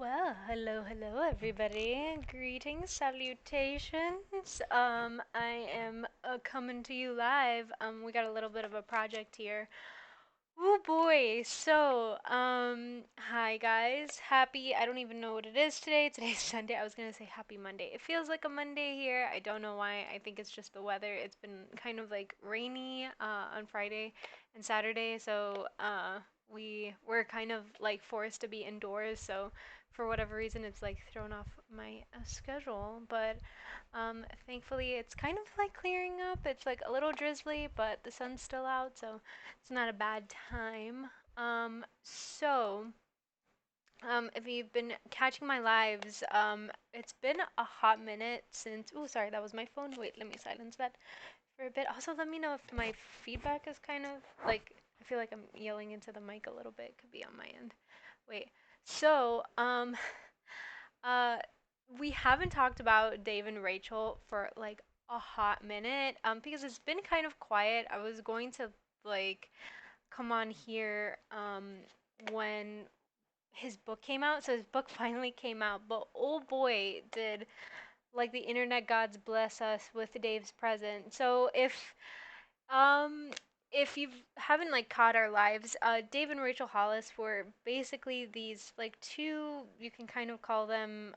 Well, hello, everybody. Greetings, salutations. I am coming to you live. We got a little bit of a project here. Oh boy. Hi guys. I don't even know what it is today. Today's Sunday. I was gonna say happy Monday. It feels like a Monday here. I don't know why. I think it's just the weather. It's been kind of like rainy on Friday and Saturday, we were kind of like forced to be indoors. So for whatever reason, it's like thrown off my schedule. But thankfully, it's kind of like clearing up. It's like a little drizzly, but the sun's still out, so it's not a bad time. If you've been catching my lives, it's been a hot minute since. Oh, sorry, that was my phone. Wait, let me silence that for a bit. Also, let me know if my feedback is kind of like. I feel like I'm yelling into the mic a little bit. Could be on my end. Wait. So, uh, we haven't talked about Dave and Rachel for like a hot minute, because it's been kind of quiet. I was going to like come on here when his book came out. So his book finally came out, but oh boy, did like the internet gods bless us with Dave's present. So um if you haven't like caught our lives, Dave and Rachel Hollis were basically these like two, you can kind of call them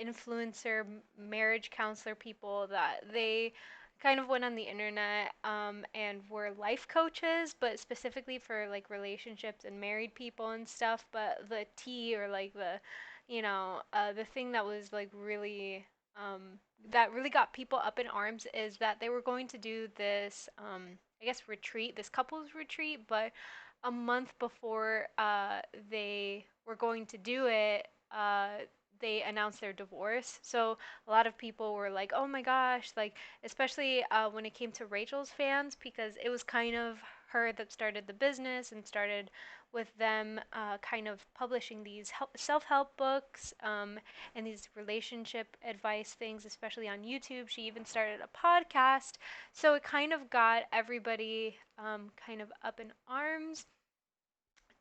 influencer marriage counselor people that they kind of went on the internet and were life coaches, but specifically for like relationships and married people and stuff. But the tea or like the thing that was like really that really got people up in arms is that they were going to do this I guess retreat, this couples retreat, but a month before they were going to do it, they announced their divorce. So a lot of people were like, "Oh my gosh!" Like especially when it came to Rachel's fans, because it was kind of her that started the business and started with them kind of publishing these self-help books and these relationship advice things, especially on YouTube. She even started a podcast, so it kind of got everybody kind of up in arms.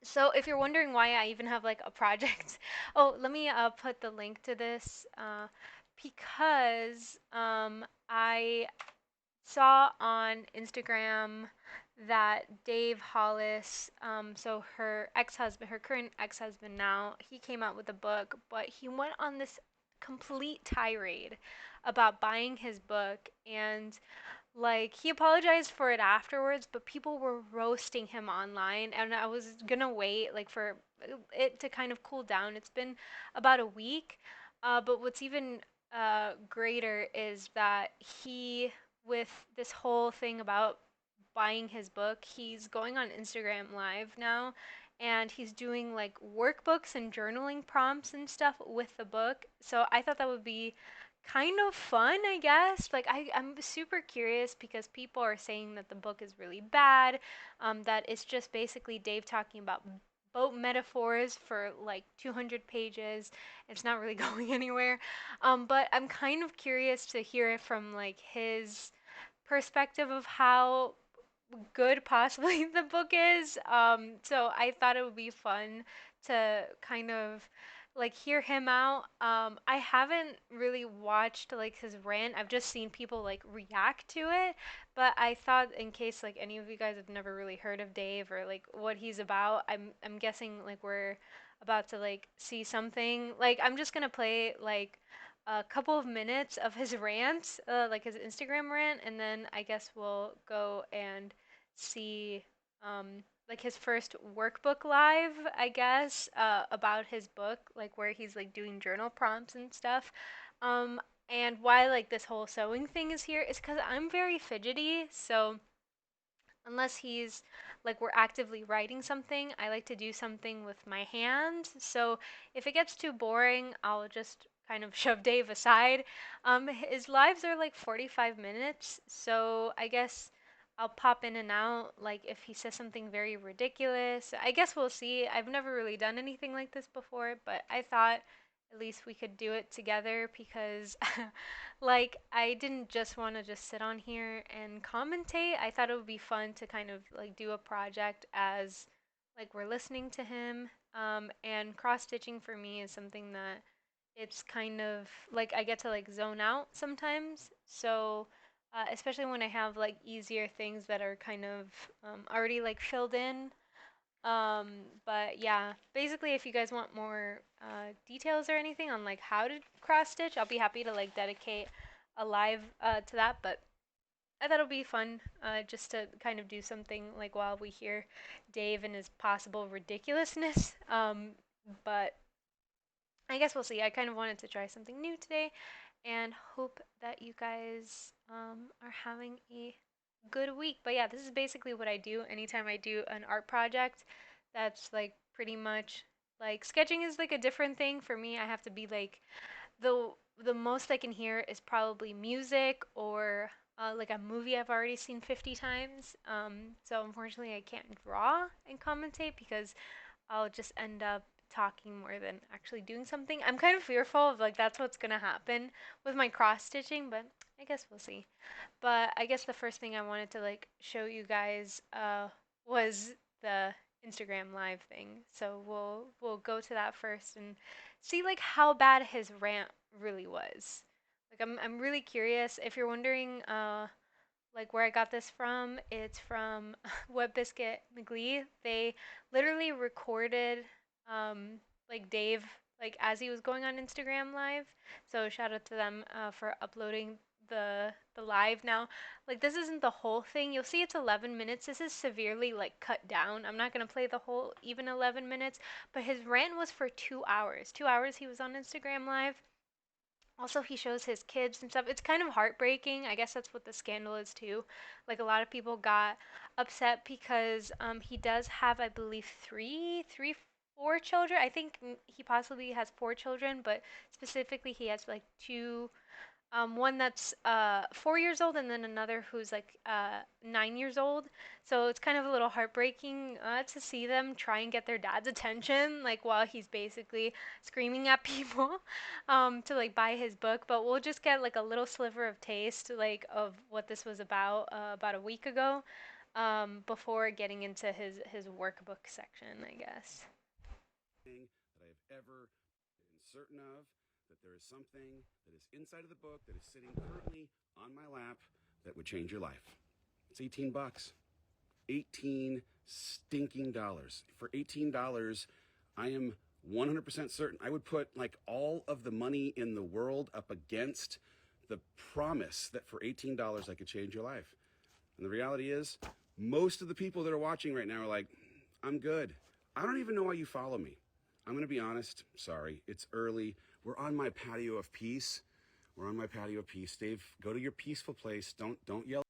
So if you're wondering why I even have like a project, oh, let me put the link to this because I saw on Instagram that Dave Hollis, so her ex-husband, her current ex-husband now, he came out with a book, but he went on this complete tirade about buying his book, and like he apologized for it afterwards, but people were roasting him online, and I was gonna wait like for it to kind of cool down. It's been about a week, but what's even greater is that he, with this whole thing about buying his book, he's going on Instagram Live now, and he's doing like workbooks and journaling prompts and stuff with the book. So I thought that would be kind of fun, I guess. Like I'm super curious because people are saying that the book is really bad, that it's just basically Dave talking about boat metaphors for like 200 pages. It's not really going anywhere. But I'm kind of curious to hear from like his perspective of how good possibly the book is. So I thought it would be fun to kind of like hear him out. I haven't really watched like his rant. I've just seen people like react to it, but I thought in case like any of you guys have never really heard of Dave or like what he's about, I'm guessing like we're about to like see something. Like I'm just gonna play like a couple of minutes of his rant, like his Instagram rant, and then I guess we'll go and see like his first workbook live, I guess, about his book, like where he's like doing journal prompts and stuff. Um, and why like this whole sewing thing is here is because I'm very fidgety, so unless he's like we're actively writing something, I like to do something with my hand. So if it gets too boring, I'll just kind of shove Dave aside. His lives are like 45 minutes, so I guess I'll pop in and out like if he says something very ridiculous. I guess we'll see. I've never really done anything like this before, but I thought at least we could do it together because like I didn't just want to just sit on here and commentate. I thought it would be fun to kind of like do a project as like we're listening to him. And cross stitching for me is something that it's kind of like I get to like zone out sometimes. So, especially when I have like easier things that are kind of already like filled in. Um, but yeah, basically, if you guys want more details or anything on like how to cross stitch, I'll be happy to like dedicate a live to that. But I thought it'll be fun just to kind of do something like while we hear Dave and his possible ridiculousness. But I guess we'll see. I kind of wanted to try something new today and hope that you guys are having a good week. But yeah, this is basically what I do anytime I do an art project. That's like pretty much like sketching is like a different thing for me. I have to be like the the most I can hear is probably music or like a movie I've already seen 50 times. So unfortunately, I can't draw and commentate because I'll just end up talking more than actually doing something. I'm kind of fearful of like that's what's gonna happen with my cross stitching, but I guess we'll see. But I guess the first thing I wanted to like show you guys was the Instagram live thing. So we'll go to that first and see like how bad his rant really was. Like I'm really curious. If you're wondering like where I got this from, it's from Web Biscuit McGlee. They literally recorded like Dave like as he was going on Instagram live. So shout out to them for uploading the live now. Like this isn't the whole thing. You'll see it's 11 minutes. This is severely like cut down. I'm not going to play the whole even 11 minutes, but his rant was for 2 hours. 2 hours he was on Instagram live. Also, he shows his kids and stuff. It's kind of heartbreaking. I guess that's what the scandal is too. Like a lot of people got upset because he does have, I believe, four children. I think he possibly has four children, but specifically he has like two one that's 4 years old, and then another who's like 9 years old. So it's kind of a little heartbreaking to see them try and get their dad's attention, like while he's basically screaming at people to like buy his book. But we'll just get like a little sliver of taste, like of what this was about a week ago, before getting into his workbook section, I guess. Thing that I have ever been certain of, that there is something that is inside of the book that is sitting currently on my lap that would change your life. It's 18 bucks. 18 stinking dollars. For $18, I am 100% certain I would put like all of the money in the world up against the promise that for $18 I could change your life. And the reality is, most of the people that are watching right now are like, I'm good. I don't even know why you follow me. I'm going to be honest. Sorry. It's early. We're on my patio of peace. We're on my patio of peace. Dave, go to your peaceful place. Don't yell.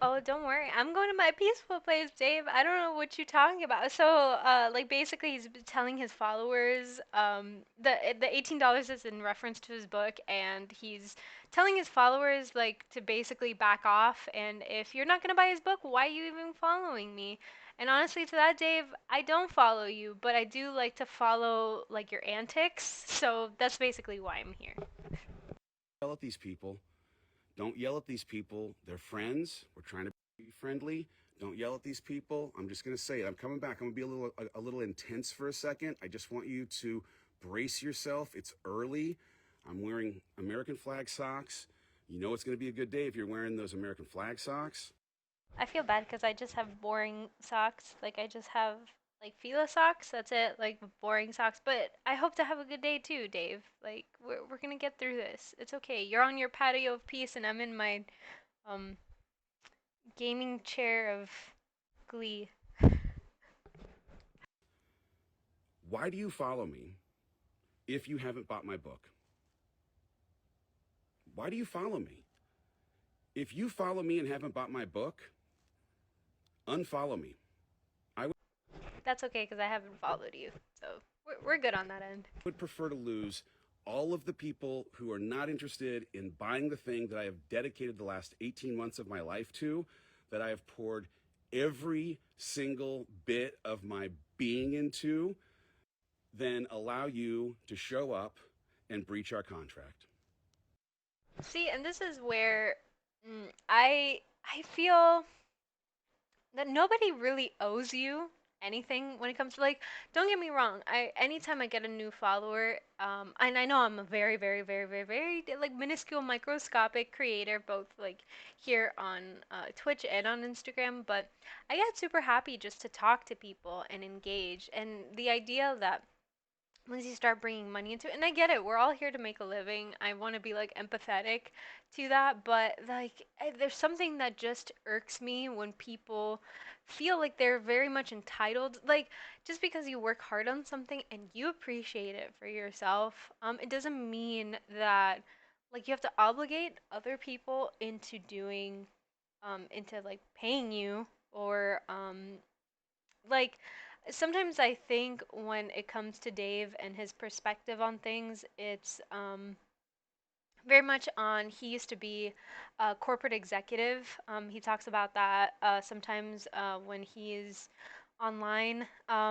Oh, don't worry. I'm going to my peaceful place, Dave. I don't know what you're talking about. So, like basically he's telling his followers the $18 is in reference to his book, and he's telling his followers like to basically back off, and if you're not going to buy his book, why are you even following me? And honestly, to that, Dave, I don't follow you, but I do like to follow like your antics. So, that's basically why I'm here. Yell at these people. Don't yell at these people. They're friends. We're trying to be friendly. Don't yell at these people. I'm just going to say it. I'm coming back. I'm going to be a little intense for a second. I just want you to brace yourself. It's early. I'm wearing American flag socks. You know it's going to be a good day if you're wearing those American flag socks. I feel bad because I just have boring socks. Like I just have like Fila socks. That's it. Like boring socks. But I hope to have a good day too, Dave. Like we're gonna get through this. It's okay. You're on your patio of peace, and I'm in my um gaming chair of glee. Why do you follow me if you haven't bought my book? Why do you follow me? If you follow me and haven't bought my book, unfollow me. I That's okay because I haven't followed you, so we're good on that end. would prefer to lose all of the people who are not interested in buying the thing that I have dedicated the last 18 months of my life to, that I have poured every single bit of my being into, than allow you to show up and breach our contract. See, and this is where I feel that nobody really owes you anything when it comes to like, don't get me wrong, I anytime I get a new follower, and I know I'm a very very very very very like minuscule microscopic creator both like here on Twitch and on Instagram, but I get super happy just to talk to people and engage, and the idea that once you start bringing money into it, and I get it, we're all here to make a living. I want to be like empathetic to that, but like there's something that just irks me when people feel like they're very much entitled. Like just because you work hard on something and you appreciate it for yourself, it doesn't mean that like you have to obligate other people into doing into like paying you or like sometimes I think when it comes to Dave and his perspective on things, it's very much on he used to be a corporate executive. He talks about that sometimes when he's online.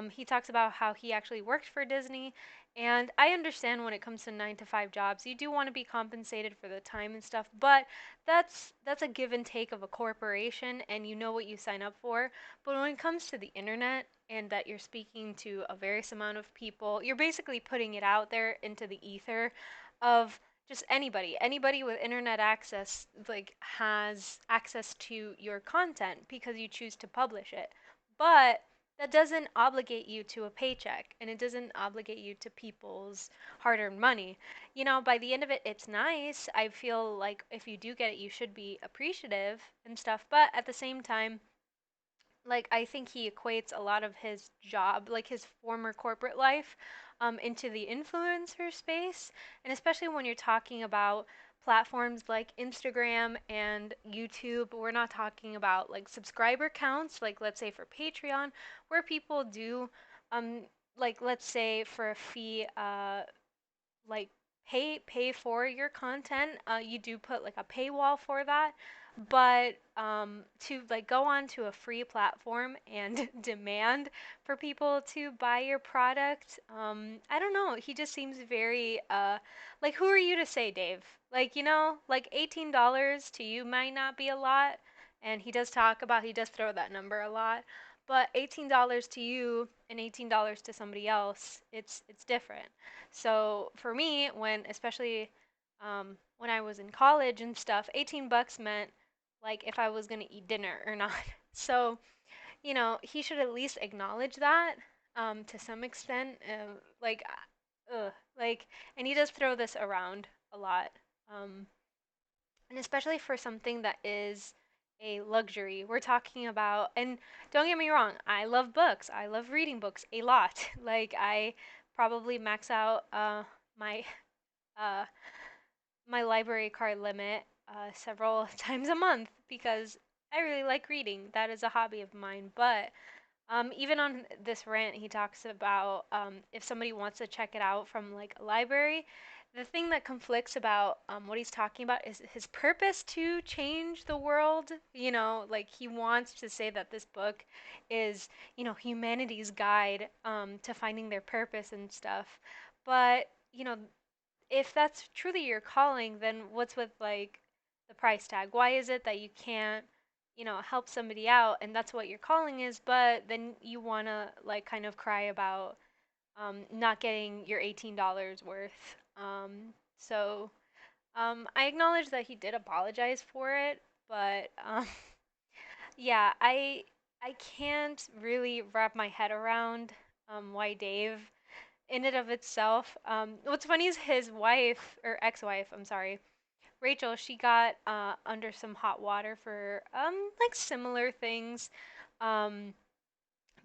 He talks about how he actually worked for Disney. And I understand when it comes to 9 to 5 jobs, you do want to be compensated for the time and stuff, but that's a give and take of a corporation, and you know what you sign up for. But when it comes to the internet and that you're speaking to a various amount of people, you're basically putting it out there into the ether of just anybody with internet access like has access to your content because you choose to publish it, but that doesn't obligate you to a paycheck, and it doesn't obligate you to people's hard-earned money. You know, by the end of it, it's nice. I feel like if you do get it, you should be appreciative and stuff, but at the same time, like I think he equates a lot of his job, like his former corporate life, into the influencer space, and especially when you're talking about platforms like Instagram and YouTube, we're not talking about like subscriber counts, like let's say for Patreon, where people do, um, like let's say for a fee, like pay for your content. You do put like a paywall for that, but to like go on to a free platform and demand for people to buy your product, I don't know. He just seems very like who are you to say, Dave? Like you know, like $18 to you might not be a lot, and he does throw that number a lot. But $18 to you and $18 to somebody else, it's different. So for me, when especially when I was in college and stuff, 18 bucks meant like if I was gonna eat dinner or not. So you know, he should at least acknowledge that to some extent. Like, like, and he does throw this around a lot, and especially for something that is a luxury. We're talking about, and don't get me wrong, I love books. I love reading books a lot. Like I probably max out my uh, my library card limit several times a month because I really like reading. That is a hobby of mine. But even on this rant, he talks about if somebody wants to check it out from like a library. The thing that conflicts about what he's talking about is his purpose to change the world. You know, like he wants to say that this book is, you know, humanity's guide to finding their purpose and stuff. But, you know, if that's truly your calling, then what's with like the price tag? Why is it that you can't, you know, help somebody out and that's what your calling is, but then you want to like kind of cry about not getting your $18 worth? So I acknowledge that he did apologize for it, but yeah, I can't really wrap my head around why Dave in and of itself. What's funny is his wife or ex-wife, I'm sorry, Rachel. She got under some hot water for like similar things. Um,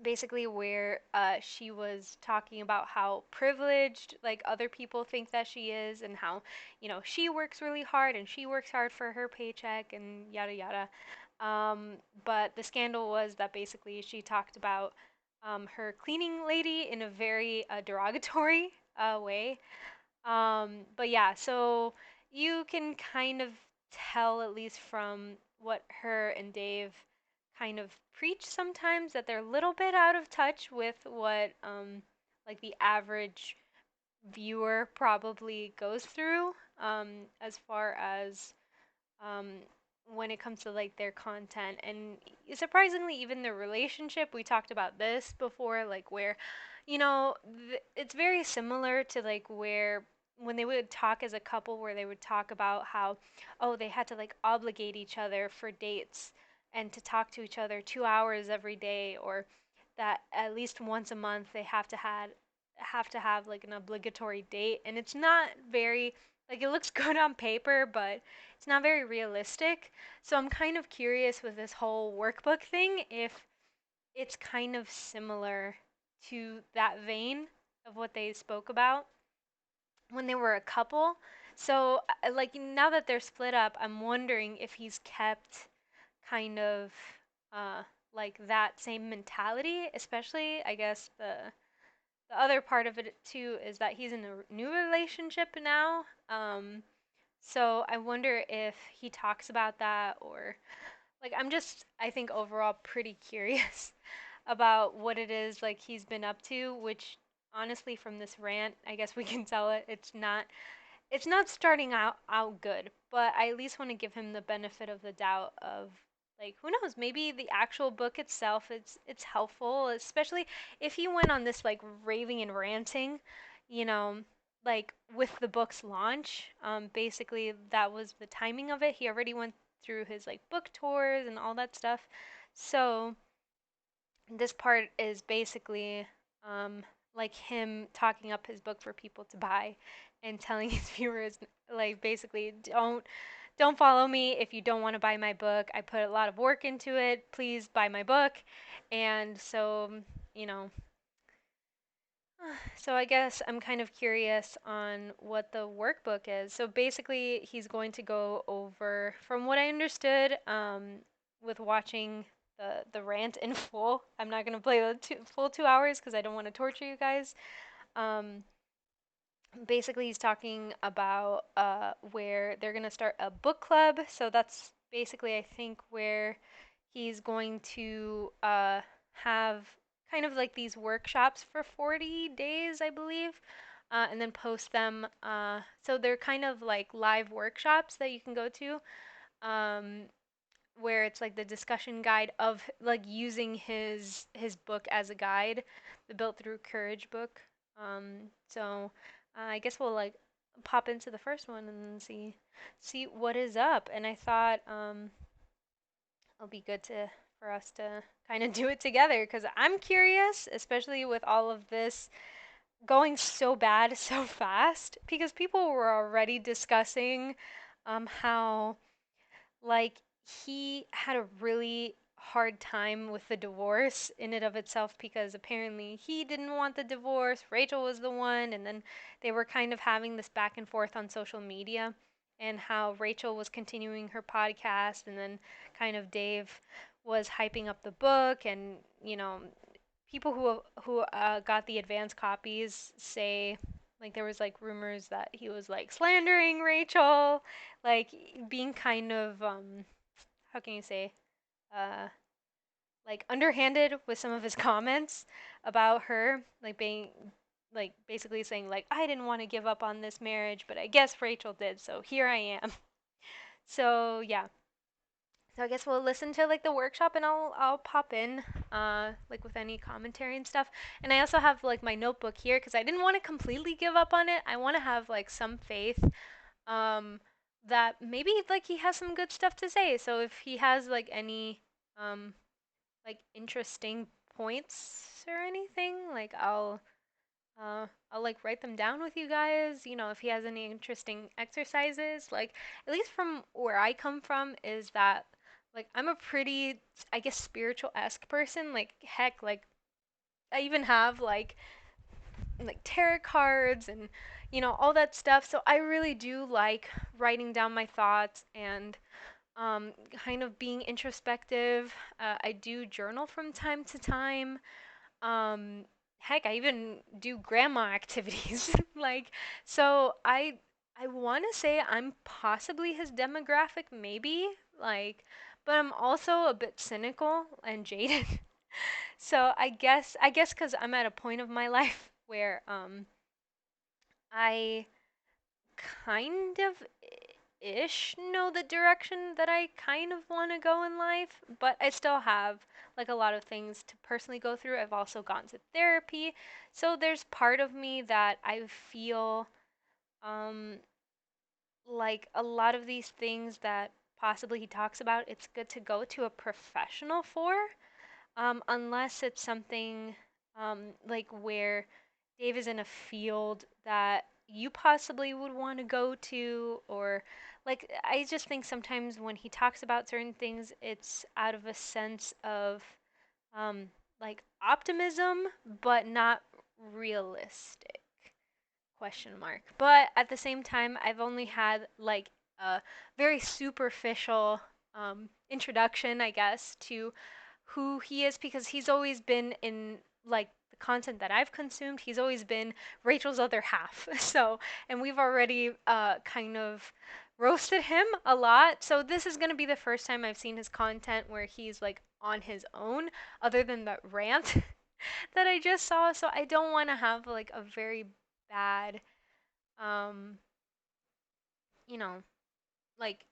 Basically, where she was talking about how privileged like other people think that she is, and how you know she works really hard and she works hard for her paycheck and yada yada. But the scandal was that basically she talked about her cleaning lady in a very derogatory way. But yeah, so you can kind of tell, at least from what her and Dave kind of preach sometimes, that they're a little bit out of touch with what like the average viewer probably goes through as far as um, when it comes to like their content, and surprisingly even their relationship. We talked about this before, like where it's very similar to like where when they would talk as a couple, where they would talk about how, oh, they had to like obligate each other for dates and to talk to each other 2 hours every day, or that at least once a month they have to have like an obligatory date. And it's not very, like, it looks good on paper, but it's not very realistic. So I'm kind of curious with this whole workbook thing if it's kind of similar to that vein of what they spoke about when they were a couple. So, like, now that they're split up, I'm wondering if he's kept kind of uh, like that same mentality, especially, I guess, the other part of it too is that he's in a new relationship now. So I wonder if he talks about that, or like, I'm just, I think overall pretty curious about what it is like he's been up to, which honestly from this rant, I guess we can tell it's not starting out good, but I at least want to give him the benefit of the doubt of, like, who knows, maybe the actual book itself, it's helpful, especially if he went on this like raving and ranting, you know, like with the book's launch. Basically that was the timing of it. He already went through his like book tours and all that stuff. So this part is basically um, like him talking up his book for people to buy and telling his viewers, like, basically, don't follow me if you don't want to buy my book. I put a lot of work into it. Please buy my book. And so, you know, so I guess I'm kind of curious on what the workbook is. So basically, he's going to go over, from what I understood, with watching the rant in full. I'm not gonna play the full 2 hours because I don't want to torture you guys. Um, Basically, he's talking about where they're gonna start a book club. So that's basically, I think, where he's going to have kind of like these workshops for 40 days, I believe, and then post them. So they're kind of like live workshops that you can go to, um, where it's like the discussion guide of like using his book as a guide, the Built Through Courage book. So I guess we'll like pop into the first one and see what is up. And I thought it'll be good to for us to kind of do it together because I'm curious, especially with all of this going so bad so fast, because people were already discussing how, like, he had a really hard time with the divorce in and of itself, because apparently he didn't want the divorce, Rachel was the one, and then they were kind of having this back and forth on social media, and how Rachel was continuing her podcast, and then kind of Dave was hyping up the book. And people who got the advance copies say, like, there was like rumors that he was like slandering Rachel, like being kind of how can you say, uh like underhanded with some of his comments about her, like being like basically saying like, I didn't want to give up on this marriage, but I guess Rachel did, so here I am. So yeah, so I guess we'll listen to like the workshop, and I'll pop in like with any commentary and stuff. And I also have like my notebook here because I didn't want to completely give up on it. I want to have like some faith um that maybe like he has some good stuff to say. So if he has like any um like interesting points or anything, like I'll like write them down with you guys. If he has any interesting exercises, like, at least from where I come from, is that like I'm a pretty, I guess, spiritual esque person. Like, heck, like I even have like tarot cards and all that stuff. So I really do like writing down my thoughts and kind of being introspective. I do journal from time to time. um Heck, I even do grandma activities. Like, so I want to say I'm possibly his demographic, maybe, like, but I'm also a bit cynical and jaded. So I guess cuz I'm at a point of my life where I kind of ish know the direction that I kind of want to go in life, but I still have like a lot of things to personally go through. I've also gone to therapy. So there's part of me that I feel um like a lot of these things that possibly he talks about, it's good to go to a professional for, unless it's something like where Dave is in a field that you possibly would want to go to, or like I just think sometimes when he talks about certain things, it's out of a sense of um, like optimism, but not realistic question mark. But at the same time, I've only had like a very superficial introduction, I guess, to who he is because he's always been in like the content that I've consumed. He's always been Rachel's other half. So, and we've already kind of roasted him a lot. So this is going to be the first time I've seen his content where he's like on his own, other than that rant that I just saw. So I don't want to have like a very bad um, you know, like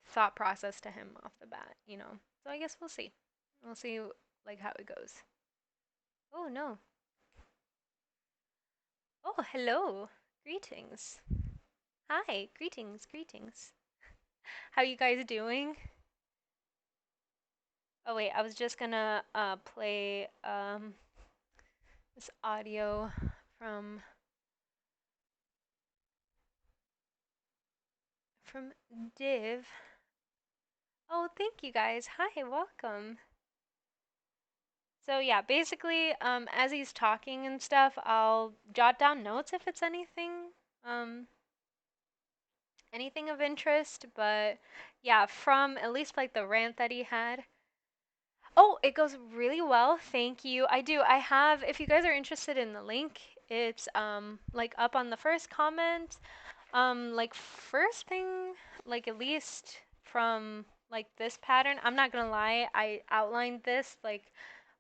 thought process to him off the bat. So I guess we'll see. We'll see like how it goes. Oh no. Oh, hello. Greetings. Hi. Greetings. Greetings. How you guys doing? Oh wait, I was just gonna play this audio from from Div. Oh, thank you guys. Hi, welcome. So yeah, basically, as he's talking and stuff, I'll jot down notes if it's um, anything of interest. But yeah, from at least like the rant that he had. Oh, it goes really well. Thank you. I do. I have. If you guys are interested in the link, it's like up on the first comment. Like first thing, like at least from like this pattern, I'm not gonna lie, I outlined this like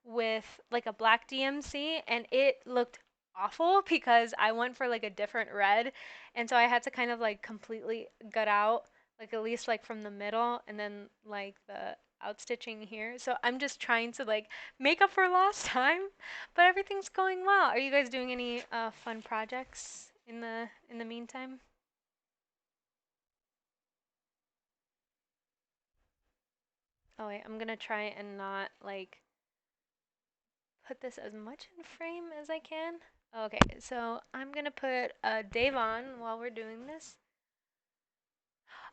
with like a black DMC and it looked awful because I went for like a different red and so I had to kind of like completely gut out like at least like from the middle and then like the outstitching here. So I'm just trying to like make up for lost time, but everything's going well. Are you guys doing any fun projects in the meantime? Oh wait, I'm gonna try and not like put this as much in frame as I can. Okay, so I'm gonna put Dave on while we're doing this.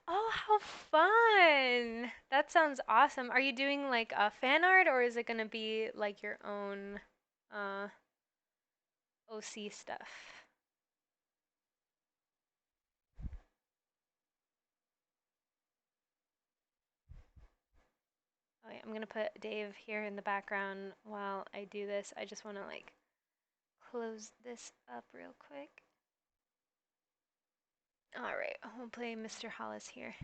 Oh, how fun! That sounds awesome. Are you doing like fan art or is it gonna be like your own uh, OC stuff? Okay, I'm gonna put Dave here in the background while I do this. I just wanna like close this up real quick. Alright, we'll play Mr. Hollis here.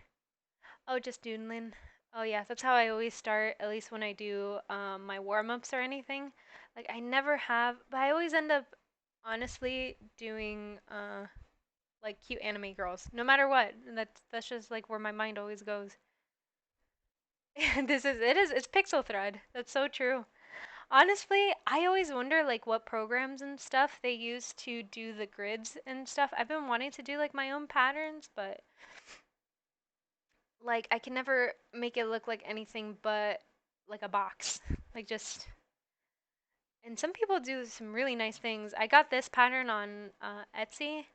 Oh, just doodling. Oh yeah, that's how I always start, at least when I do my warm-ups or anything. Like I never have, but I always end up honestly doing like cute anime girls, no matter what. And that's just like where my mind always goes. It's pixel thread. That's so true. Honestly, I always wonder like what programs and stuff they use to do the grids and stuff. I've been wanting to do like my own patterns, but like I can never make it look like anything but like a box. Like just and some people do some really nice things. I got this pattern on Etsy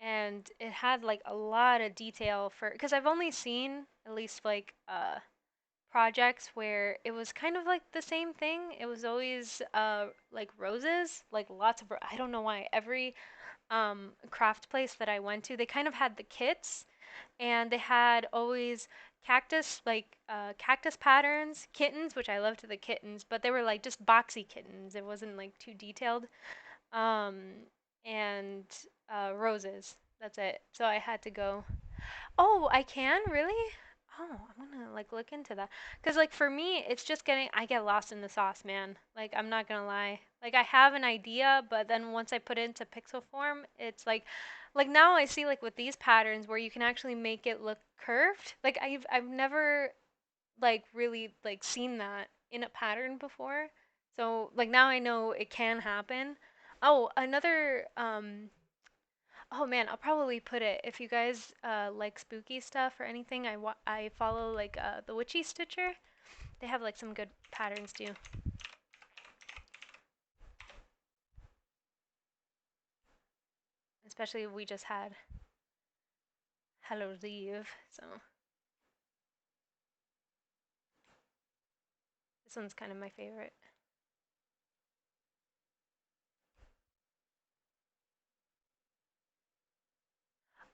and it had like a lot of detail for because I've only seen at least like projects where it was kind of like the same thing. It was always like roses, like lots of I don't know why every craft place that I went to, they kind of had the kits and they had always cactus patterns, kittens, which I loved the kittens, but they were like just boxy kittens. It wasn't like too detailed. Um, and roses. That's it. So I had to go. Oh, I can really? Oh, I'm gonna like look into that. Cause like for me, it's just getting I get lost in the sauce, man. Like I'm not gonna lie. Like I have an idea, but then once I put it into pixel form, it's like now I see like with these patterns where you can actually make it look curved. Like I've never like really like seen that in a pattern before. So like now I know it can happen. Oh, another oh man, I'll probably put it if you guys like spooky stuff or anything. I follow like the Witchy Stitcher. They have like some good patterns too. Especially we just had Hello Eve, so this one's kind of my favorite.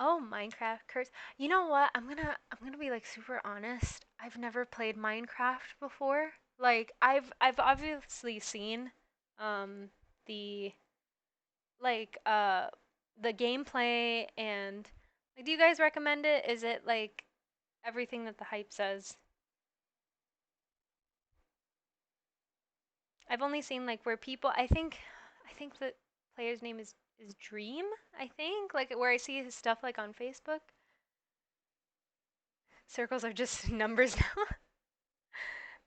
Oh, Minecraft curse. You know what? I'm gonna be like super honest. I've never played Minecraft before. Like I've obviously seen um the like the gameplay and like do you guys recommend it? Is it like everything that the hype says? I've only seen like where people I think the player's name is Dream, I think, like where I see his stuff like on Facebook. Circles are just numbers now.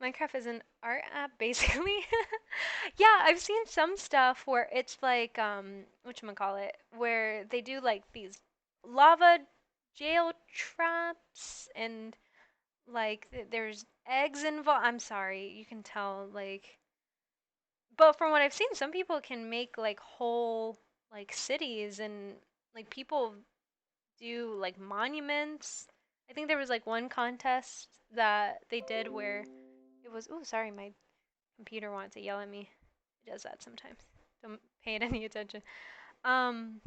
Minecraft is an art app, basically. Yeah, I've seen some stuff where it's like, whatchamacallit, where they do like these lava jail traps and like there's eggs involved. I'm sorry, you can tell, like, but from what I've seen, some people can make like whole like cities and like people do like monuments. I think there was like one contest that they did where it was, oh, sorry, my computer wants to yell at me. It does that sometimes. Don't pay it any attention. Um,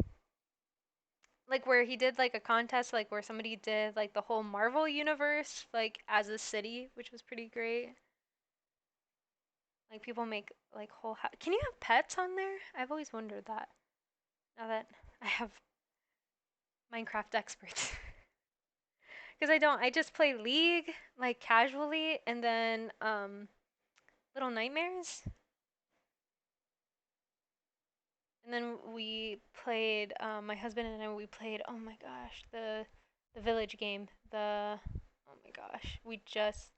like where he did like a contest, like where somebody did like the whole Marvel universe, like as a city, which was pretty great. Like people make like whole. Can you have pets on there? I've always wondered that. Now that I have Minecraft experts, because I don't. I just play League like casually, and then Little Nightmares. And then we played, my husband and I, we played, oh my gosh, the village game. Oh my gosh, we just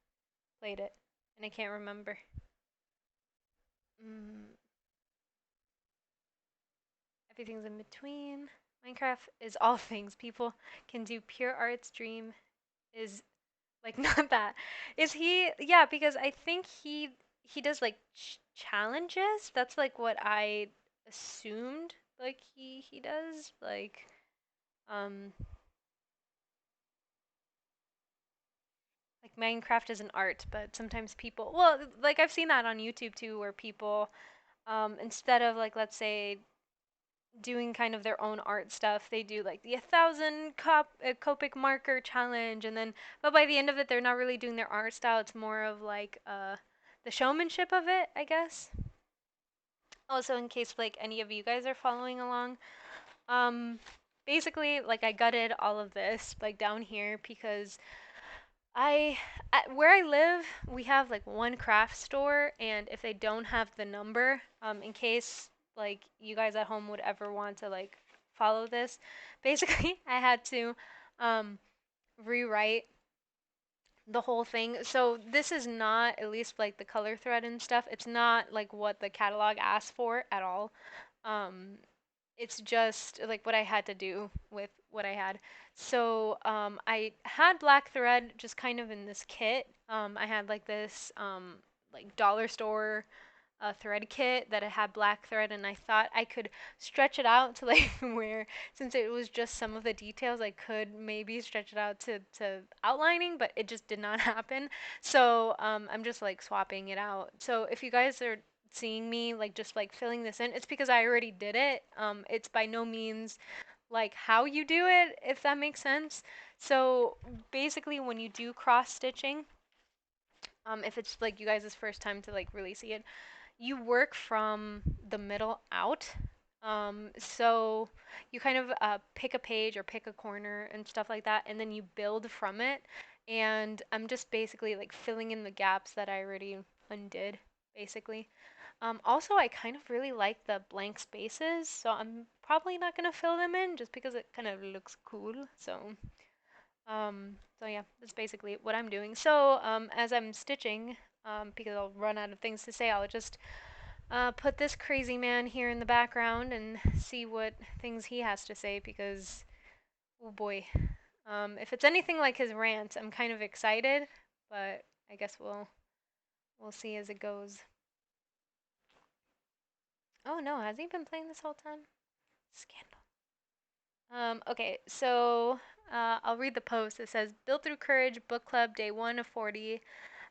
played it, and I can't remember. Mm, everything's in between. Minecraft is all things. People can do pure art's dream is like not that. Is he? Yeah, because I think he does like challenges. That's like what I assumed. Like he does um like Minecraft is an art, but sometimes people, well, like I've seen that on YouTube too, where people, instead of like let's say doing kind of their own art stuff, they do like the 1,000 Copic marker challenge, and then, but by the end of it, they're not really doing their art style. It's more of like the showmanship of it, I guess. Also, in case like any of you guys are following along, um, basically like I gutted all of this like down here because I where I live, we have like one craft store, and if they don't have the number, in case like you guys at home would ever want to like follow this, basically I had to um, rewrite the whole thing. So this is not, at least like the color thread and stuff, it's not like what the catalog asked for at all. Um, it's just like what I had to do with what I had. So I had black thread just kind of in this kit. I had like this like dollar store thread kit that it had black thread, and I thought I could stretch it out to like where, since it was just some of the details, I could maybe stretch it out to outlining, but it just did not happen. So I'm just like swapping it out. So if you guys are seeing me like just like filling this in, it's because I already did it. It's by no means like how you do it, if that makes sense. So basically, when you do cross stitching, if it's like you guys' first time to like really see it, you work from the middle out. So you kind of pick a page or pick a corner and stuff like that, and then you build from it. and I'm just basically like filling in the gaps that I already undid, basically. Also, I kind of really like the blank spaces, so I'm probably not gonna fill them in just because it kind of looks cool. So yeah, that's basically what I'm doing. So, as I'm stitching, because I'll run out of things to say, I'll just put this crazy man here in the background and see what things he has to say because, oh boy. If it's anything like his rant, I'm kind of excited, but I guess we'll see as it goes. Oh no, has he been playing this whole time? Scandal. Okay, so I'll read the post. It says, Built Through Courage Book Club, day 1 of 40.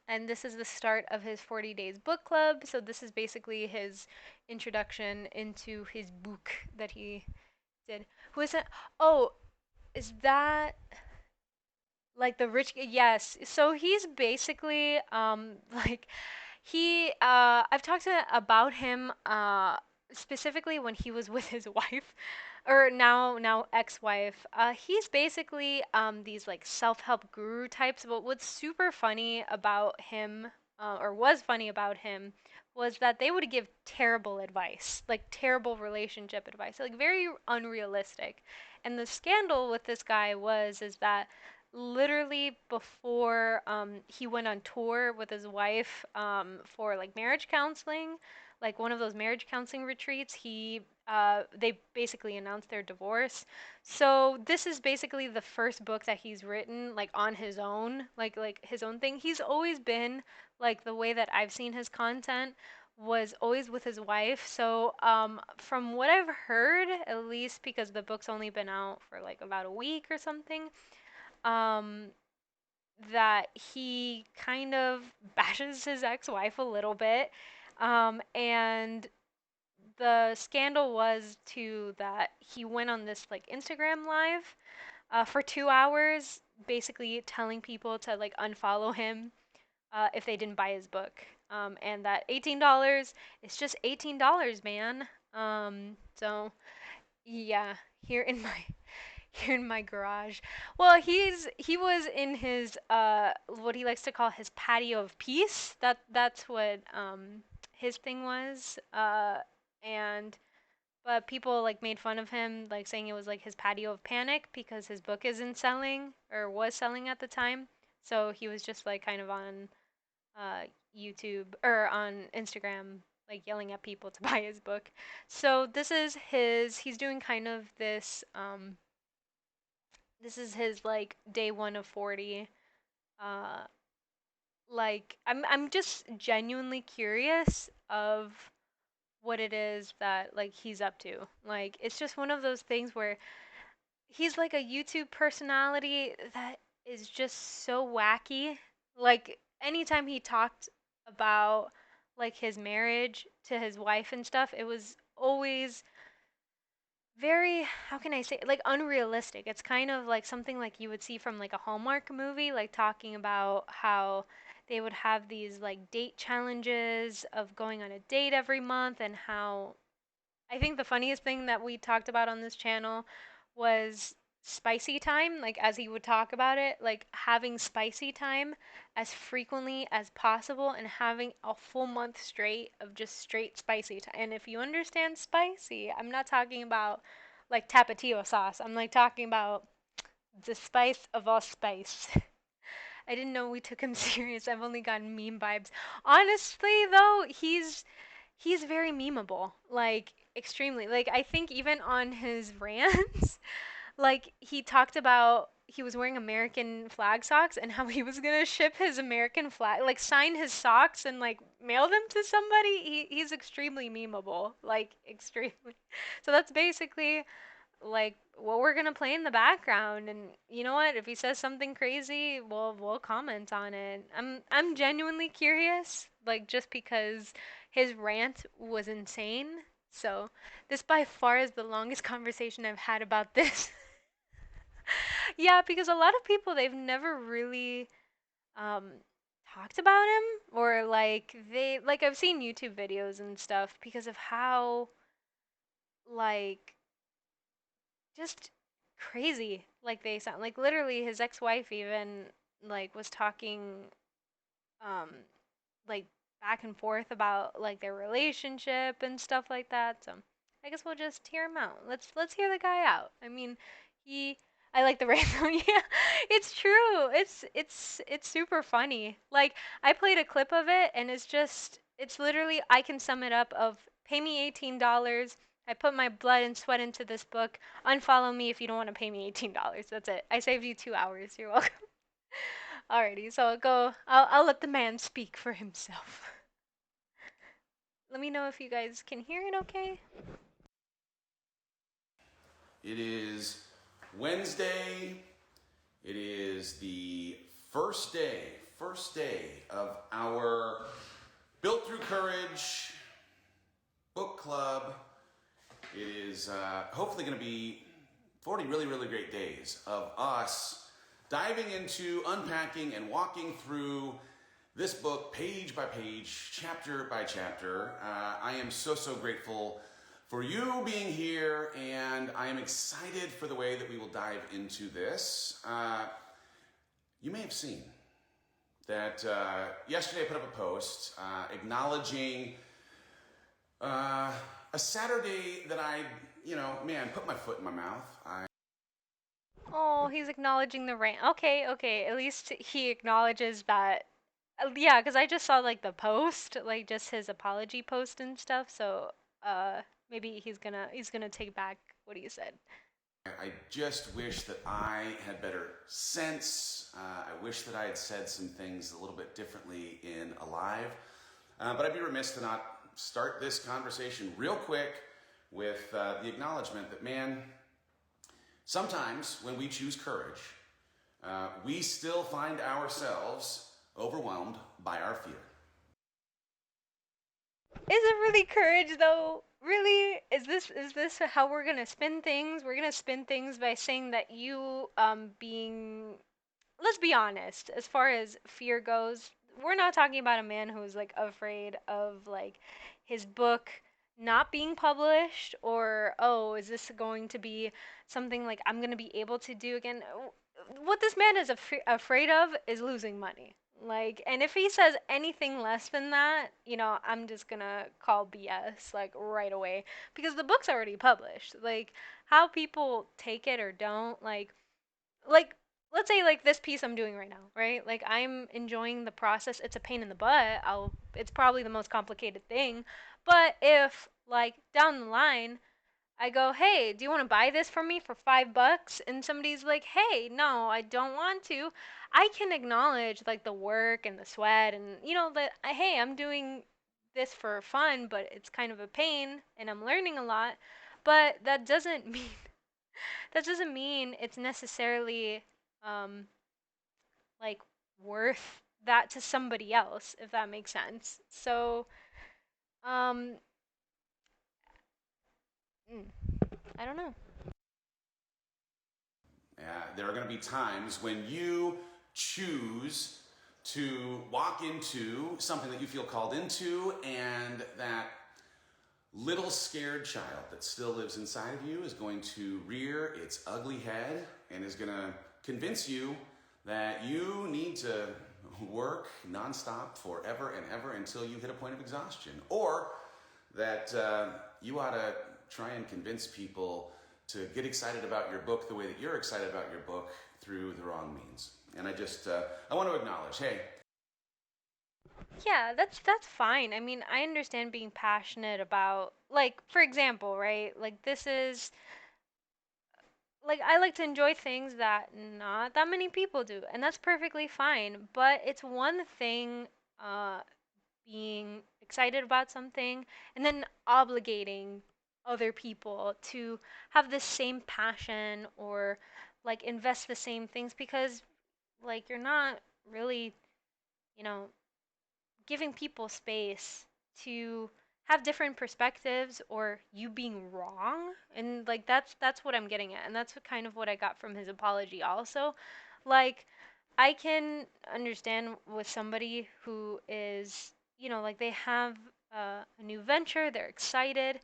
And this is the start of his 40 days book club. So this is basically his introduction into his book that he did. Who is it? Oh, is that like the rich? Yes. So he's basically like I've talked about him specifically when he was with his wife, or now ex-wife. He's basically these like self-help guru types, but what's super funny about him, or was funny about him, was that they would give terrible advice, like terrible relationship advice, like very unrealistic. And the scandal with this guy is that literally before he went on tour with his wife for like marriage counseling, like one of those marriage counseling retreats, they basically announced their divorce. So this is basically the first book that he's written like on his own, like his own thing. He's always been like the way that I've seen his content was always with his wife. So from what I've heard, at least because the book's only been out for like about a week or something, um, that he kind of bashes his ex-wife a little bit. And the scandal was too that he went on this like Instagram live for 2 hours, basically telling people to like unfollow him if they didn't buy his book. And that $18 is just $18, man. So yeah, here in my here in my garage. Well, he was in his what he likes to call his patio of peace. That's what his thing was. And but people like made fun of him, like saying it was like his patio of panic because his book isn't selling or was selling at the time. So he was just like kind of on uh YouTube or on Instagram like yelling at people to buy his book. So he's doing kind of this is his like day 1 of 40. Uh like I'm just genuinely curious of what it is that like he's up to. Like it's just one of those things where he's like a YouTube personality that is just so wacky. Like anytime he talked about like his marriage to his wife and stuff, it was always very, how can I say, like unrealistic. It's kind of like something like you would see from like a Hallmark movie, like talking about how they would have these like date challenges of going on a date every month, and how I think the funniest thing that we talked about on this channel was spicy time, like as he would talk about it, like having spicy time as frequently as possible and having a full month straight of just straight spicy time. And if you understand spicy, I'm not talking about like tapatio sauce. I'm like talking about the spice of all spice. I didn't know we took him serious. I've only gotten meme vibes. Honestly, though, he's very memeable, like extremely. Like I think even on his rants, like he talked about he was wearing American flag socks and how he was gonna ship his American flag, like sign his socks and like mail them to somebody. He's extremely memeable, like extremely. So that's basically like what we're gonna play in the background. And you know what, if he says something crazy, we'll comment on it. I'm genuinely curious, like just because his rant was insane. So this by far is the longest conversation I've had about this. Yeah, because a lot of people, they've never really um talked about him, or like they like I've seen YouTube videos and stuff because of how like just crazy like they sound. Like literally his ex-wife even like was talking um like back and forth about like their relationship and stuff like that. So I guess we'll just hear him out. Let's hear the guy out. I mean, he I like the random. Yeah, it's true. It's super funny. Like I played a clip of it and it's literally I can sum it up of pay me $18. I put my blood and sweat into this book. Unfollow me if you don't want to pay me $18. That's it. I saved you 2 hours. You're welcome. Alrighty, so I'll let the man speak for himself. Let me know if you guys can hear it okay. It is Wednesday. It is the first day of our Built Through Courage book club. It is hopefully going to be 40 really, really great days of us diving into, unpacking, and walking through this book page by page, chapter by chapter. I am so grateful for you being here, and I am excited for the way that we will dive into this. You may have seen that yesterday I put up a post acknowledging a Saturday that I, put my foot in my mouth. Oh, he's acknowledging the rain. Okay, okay. At least he acknowledges that. Yeah, because I just saw like the post, like just his apology post and stuff. So, maybe he's gonna take back what he said. I just wish that I had better sense. I wish that I had said some things a little bit differently in Alive. But I'd be remiss to not start this conversation real quick with the acknowledgement that, man, sometimes when we choose courage, we still find ourselves overwhelmed by our fear. Is it really courage though? Really? Is this how we're gonna spin things? We're gonna spin things by saying that you being let's be honest, as far as fear goes, we're not talking about a man who's like afraid of like his book not being published or oh, is this going to be something like I'm going to be able to do again? What this man is afraid of is losing money. Like, and if he says anything less than that, I'm just gonna call BS like right away because the book's already published. Like, how people take it or don't, like let's say like this piece I'm doing right now, right? Like I'm enjoying the process. It's a pain in the butt. It's probably the most complicated thing. But if like down the line I go, "Hey, do you want to buy this from me for $5?" and somebody's like, "Hey, no, I don't want to." I can acknowledge like the work and the sweat and that hey, I'm doing this for fun, but it's kind of a pain and I'm learning a lot. But that doesn't mean it's necessarily um like worth that to somebody else, if that makes sense. So um mm, I don't know. There are going to be times when you choose to walk into something that you feel called into, and that little scared child that still lives inside of you is going to rear its ugly head and is going to convince you that you need to work nonstop forever and ever until you hit a point of exhaustion, or that you ought to try and convince people to get excited about your book the way that you're excited about your book through the wrong means. And I want to acknowledge, hey, Yeah, that's fine. I mean, I understand being passionate about like for example, right? Like this is like I like to enjoy things that not that many people do, and that's perfectly fine. But it's one thing uh being excited about something and then obligating other people to have the same passion or like invest the same things because like you're not really, you know, giving people space to have different perspectives or you being wrong, and like that's what I'm getting at, and that's kind of what I got from his apology also. Like I can understand with somebody who is, like they have a new venture, they're excited,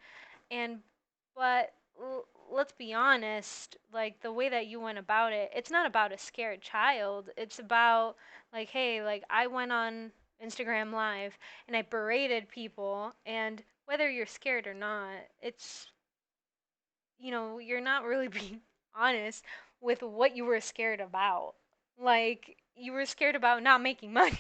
and but let's be honest, like the way that you went about it, it's not about a scared child. It's about like, hey, like I went on Instagram Live and I berated people, and whether you're scared or not, it's, you're not really being honest with what you were scared about. Like, you were scared about not making money.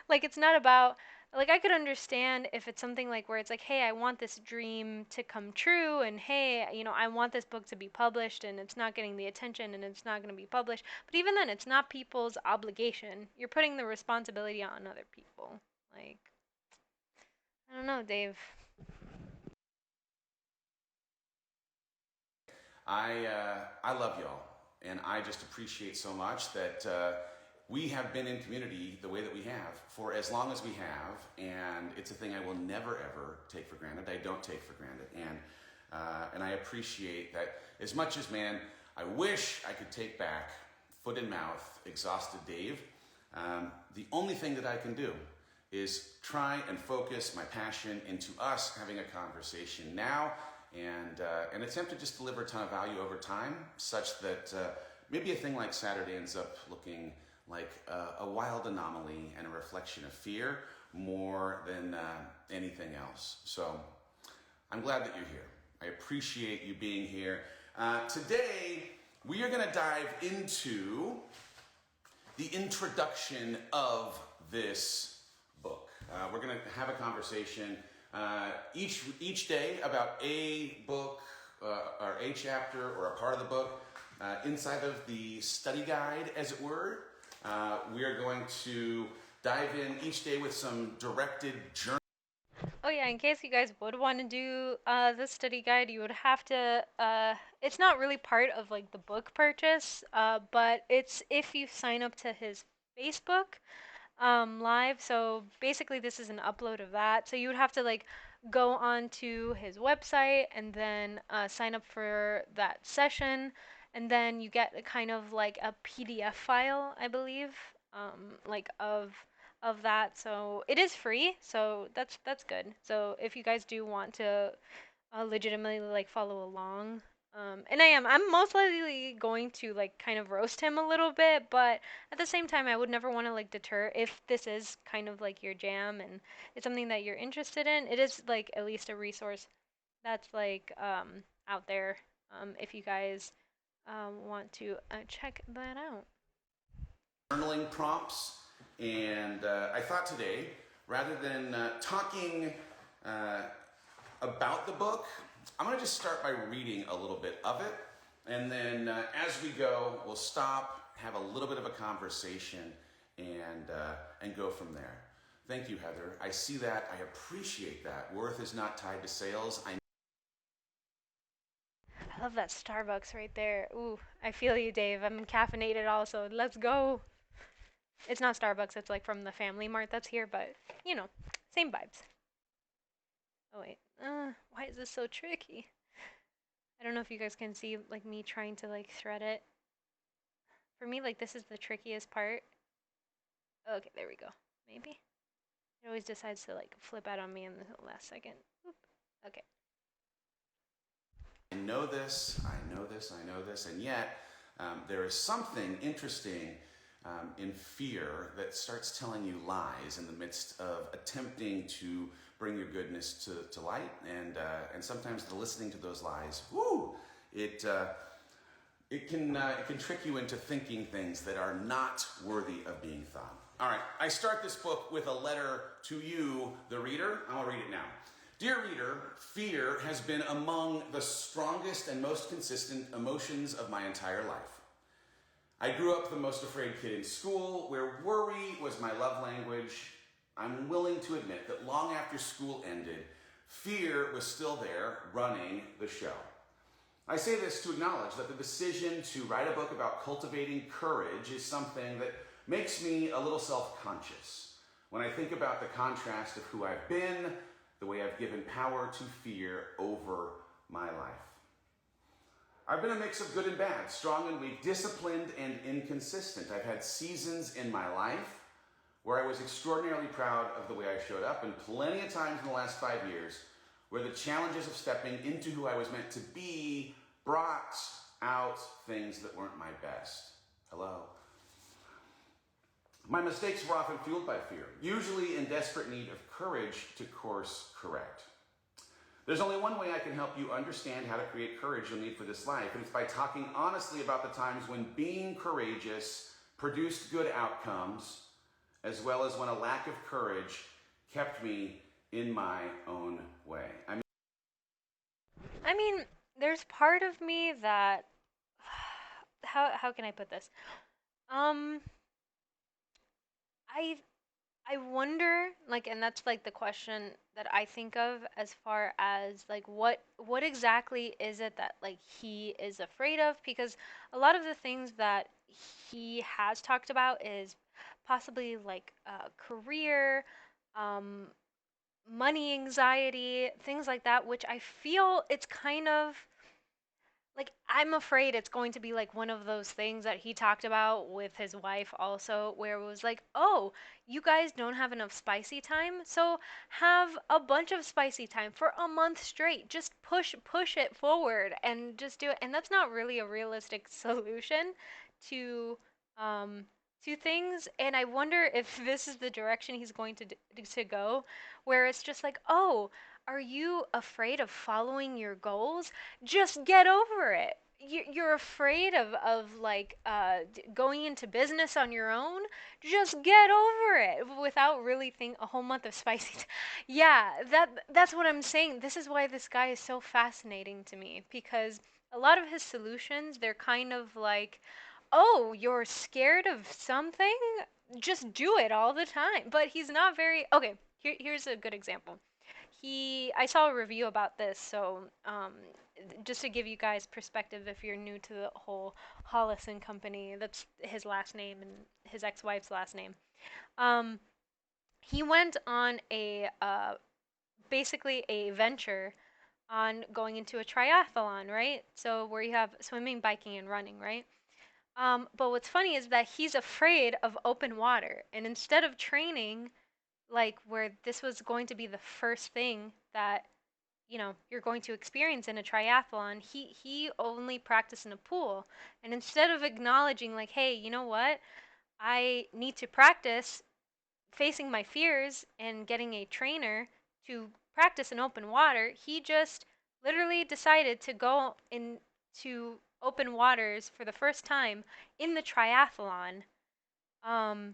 Like, it's not about, like, I could understand if it's something like where it's like, hey, I want this dream to come true, and hey, I want this book to be published, and it's not getting the attention, and it's not going to be published. But even then, it's not people's obligation. You're putting the responsibility on other people. Like, I don't know, Dave. I love y'all, and I just appreciate so much that we have been in community the way that we have for as long as we have, and it's a thing I will never ever take for granted. I don't take for granted, and I appreciate that as much as, man, I wish I could take back foot and mouth, exhausted Dave. The only thing that I can do is try and focus my passion into us having a conversation now, and attempt to just deliver a ton of value over time, such that maybe a thing like Saturday ends up looking like a wild anomaly and a reflection of fear more than anything else. So I'm glad that you're here. I appreciate you being here. Today, we are going to dive into the introduction of this book. We're going to have a conversation each day about a book or a chapter or a part of the book inside of the study guide, as it were. We are going to dive in each day with some directed journal. Oh yeah, in case you guys would want to do the study guide, you would have to. It's not really part of like the book purchase, but it's if you sign up to his Facebook live. So basically, this is an upload of that. So you would have to like go onto his website and then sign up for that session, and then you get a kind of like a PDF file, I believe, like of that. So it is free, so that's good. So if you guys do want to legitimately like follow along, and I'm most likely going to like kind of roast him a little bit, but at the same time, I would never want to like deter if this is kind of like your jam and it's something that you're interested in. It is like at least a resource that's like out there if you guys want to check that out. Journaling prompts, and I thought today, rather than talking about the book, I'm going to just start by reading a little bit of it, and then as we go, we'll stop, have a little bit of a conversation, and go from there. Thank you, Heather. I see that. I appreciate that. Worth is not tied to sales. I love that Starbucks right there. Ooh, I feel you, Dave. I'm caffeinated also. Let's go. It's not Starbucks, it's like from the Family Mart that's here, but same vibes. Oh wait. Why is this so tricky? I don't know if you guys can see like me trying to like thread it. For me, like this is the trickiest part. Okay, there we go. Maybe. It always decides to like flip out on me in the last second. Oop. Okay. I know this, I know this, I know this, and yet there is something interesting in fear that starts telling you lies in the midst of attempting to bring your goodness to light, and sometimes the listening to those lies, it can trick you into thinking things that are not worthy of being thought. All right, I start this book with a letter to you, the reader. I'll read it now. Dear reader, fear has been among the strongest and most consistent emotions of my entire life. I grew up the most afraid kid in school, where worry was my love language. I'm willing to admit that long after school ended, fear was still there, running the show. I say this to acknowledge that the decision to write a book about cultivating courage is something that makes me a little self-conscious when I think about the contrast of who I've been, the way I've given power to fear over my life. I've been a mix of good and bad, strong and weak, disciplined and inconsistent. I've had seasons in my life where I was extraordinarily proud of the way I showed up, and plenty of times in the last 5 years where the challenges of stepping into who I was meant to be brought out things that weren't my best. Hello? My mistakes were often fueled by fear, usually in desperate need of courage to course correct. There's only one way I can help you understand how to create courage you'll need for this life, and it's by talking honestly about the times when being courageous produced good outcomes, as well as when a lack of courage kept me in my own way. I mean, there's part of me that how can I put this? Um, I I wonder, like, and that's like the question that I think of as far as like what exactly is it that like he is afraid of? Because a lot of the things that he has talked about is possibly like career, um, money anxiety, things like that, which I feel it's kind of like I'm afraid it's going to be like one of those things that he talked about with his wife also, where it was like, oh, you guys don't have enough spicy time, so have a bunch of spicy time for a month straight. Just push it forward and just do it. And that's not really a realistic solution to um to things. And I wonder if this is the direction he's going to go, where it's just like, oh, are you afraid of following your goals? Just get over it. You're afraid of like going into business on your own. Just get over it without really think a whole month of spicy. Yeah, that's what I'm saying. This is why this guy is so fascinating to me because a lot of his solutions they're kind of like, oh, you're scared of something, just do it all the time. But he's not very okay. Here's a good example. I saw a review about this, so just to give you guys perspective, if you're new to the whole Hollis and Company, that's his last name and his ex-wife's last name. Um, he went on a basically a venture on going into a triathlon, right? So where you have swimming, biking, and running, right? But what's funny is that he's afraid of open water, and instead of training like where this was going to be the first thing that you're going to experience in a triathlon, he only practiced in a pool. And instead of acknowledging like, hey, you know what, I need to practice facing my fears and getting a trainer to practice in open water, he just literally decided to go into open waters for the first time in the triathlon, um,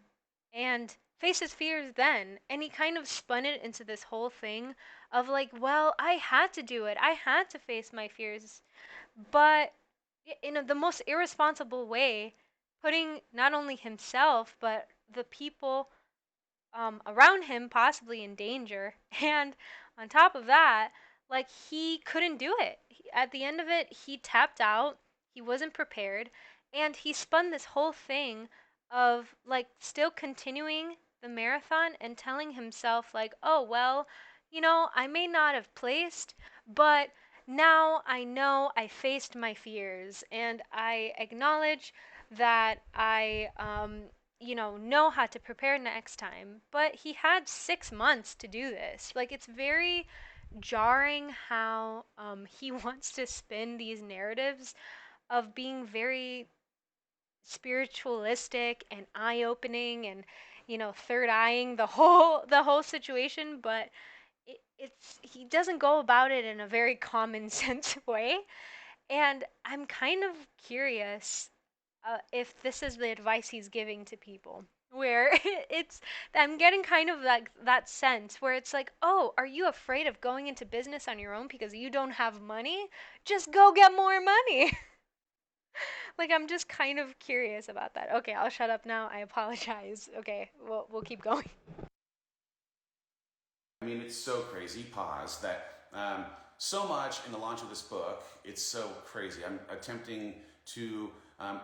and face his fears then. And he kind of spun it into this whole thing of like, well, I had to do it. I had to face my fears, but in the most irresponsible way, putting not only himself but the people around him possibly in danger. And on top of that, like he couldn't do it. At the end of it, he tapped out. He wasn't prepared, and he spun this whole thing of like still continuing the marathon and telling himself like, "Oh, well, I may not have placed, but now I know I faced my fears and I acknowledge that I know how to prepare next time." But he had 6 months to do this. Like, it's very jarring how he wants to spin these narratives of being very spiritualistic and eye-opening and third eyeing the whole situation, but it's he doesn't go about it in a very common sense way. And I'm kind of curious if this is the advice he's giving to people. Where it's, I'm getting kind of like that sense where it's like, oh, are you afraid of going into business on your own because you don't have money? Just go get more money. Like, I'm just kind of curious about that. Okay, I'll shut up now. I apologize. Okay, we'll keep going. I mean, it's so crazy, pause, that so much in the launch of this book, it's so crazy. I'm attempting to,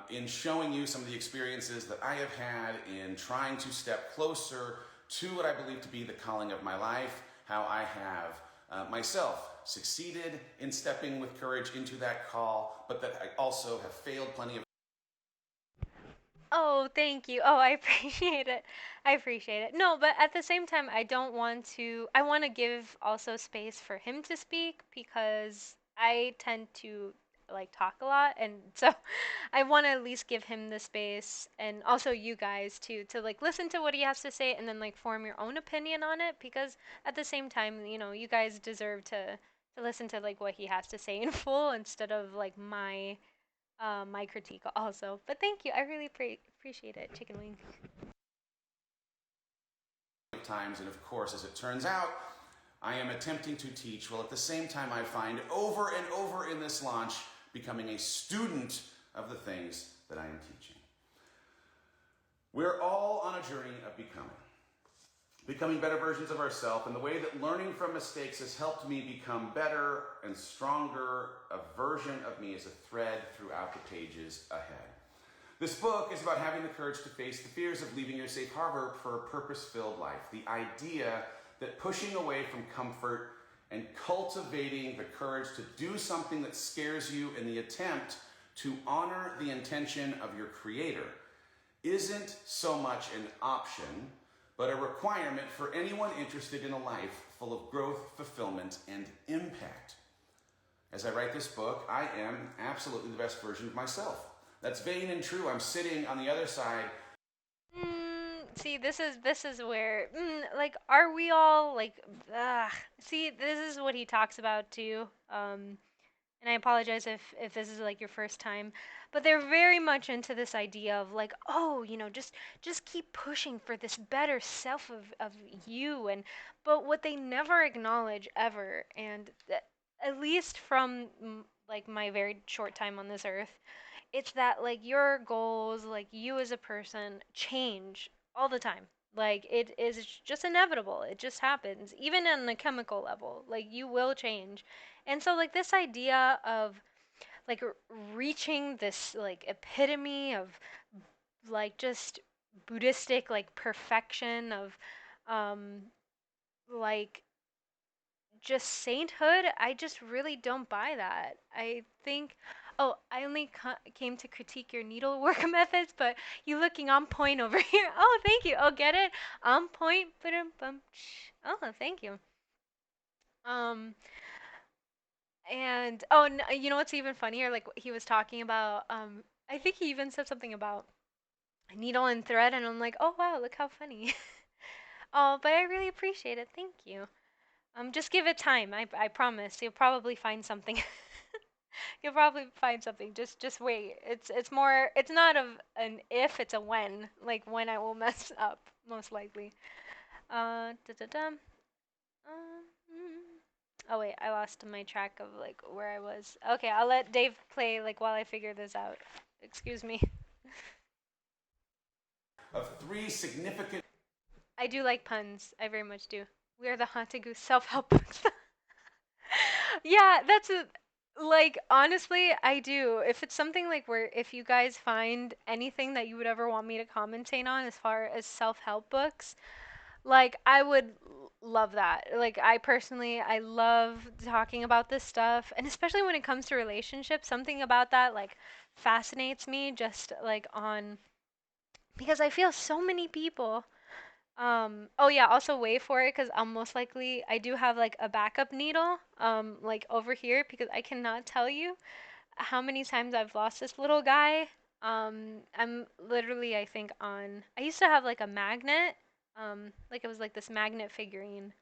in showing you some of the experiences that I have had in trying to step closer to what I believe to be the calling of my life, how I have myself succeeded in stepping with courage into that call, but that I also have failed plenty of. Oh, thank you. Oh, I appreciate it. I appreciate it. No, but at the same time, I want to give also space for him to speak because I tend to like talk a lot, and so I want to at least give him the space, and also you guys too, to like listen to what he has to say and then like form your own opinion on it, because at the same time, you guys deserve to listen to like what he has to say in full instead of like my critique also. But thank you. I really appreciate it, Chicken Wing. Times, and of course, as it turns out, I am attempting to teach, while at the same time I find over and over in this launch becoming a student of the things that I am teaching. We're all on a journey of becoming better versions of ourselves, and the way that learning from mistakes has helped me become better and stronger, a version of me is a thread throughout the pages ahead. This book is about having the courage to face the fears of leaving your safe harbor for a purpose-filled life. The idea that pushing away from comfort and cultivating the courage to do something that scares you in the attempt to honor the intention of your creator isn't so much an option, but a requirement for anyone interested in a life full of growth, fulfillment, and impact. As I write this book, I am absolutely the best version of myself. That's vain and true. I'm sitting on the other side. See, this is where like, are we all like? See, this is what he talks about too. And I apologize if this is like your first time, but they're very much into this idea of like, oh, just keep pushing for this better self of you, and but what they never acknowledge ever, and at least from like my very short time on this earth, it's that like your goals, like you as a person, change all the time. Like it is just inevitable. It just happens. Even on the chemical level, like you will change. And so like this idea of like reaching this like epitome of like just Buddhistic like perfection of um like just sainthood, I just really don't buy that. I think, oh, I only came to critique your needlework methods, but you looking on point over here. Oh, thank you. Oh, get it? On point. Ba-dum-bum. Oh, thank you. Um, and oh, you know what's even funnier? Like he was talking about, I think he even said something about needle and thread, and I'm like, oh wow, look how funny. Oh, but I really appreciate it. Thank you. Just give it time. I promise. You'll probably find something. You'll probably find something. Just wait. It's more. It's not an if. It's a when. Like when I will mess up, most likely. Da da da. Oh wait, I lost my track of like where I was. Okay, I'll let Dave play like while I figure this out. Excuse me. Of three significant. I do like puns. I very much do. We are the Haunted Goose self-help books. Yeah, that's a like honestly, I do. If it's something like where if you guys find anything that you would ever want me to commentate on as far as self-help books, like I would love that. Like I personally, I love talking about this stuff, and especially when it comes to relationships, something about that like fascinates me just like on because I feel so many people oh yeah, also wait for it because I'll most likely I do have like a backup needle like over here because I cannot tell you how many times I've lost this little guy. I'm literally I think on I used to have like a magnet like it was like this magnet figurine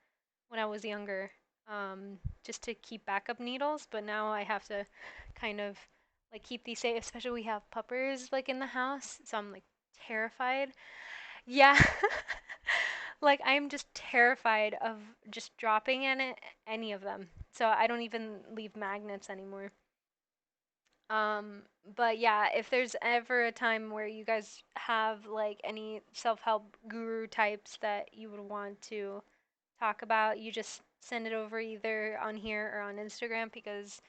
when I was younger just to keep backup needles, but now I have to kind of like keep these safe, especially we have puppers like in the house, so I'm like terrified. Yeah. Like I'm just terrified of just dropping in it, any of them. So I don't even leave magnets anymore. Um, but yeah, if there's ever a time where you guys have like any self-help guru types that you would want to talk about, you just send it over either on here or on Instagram because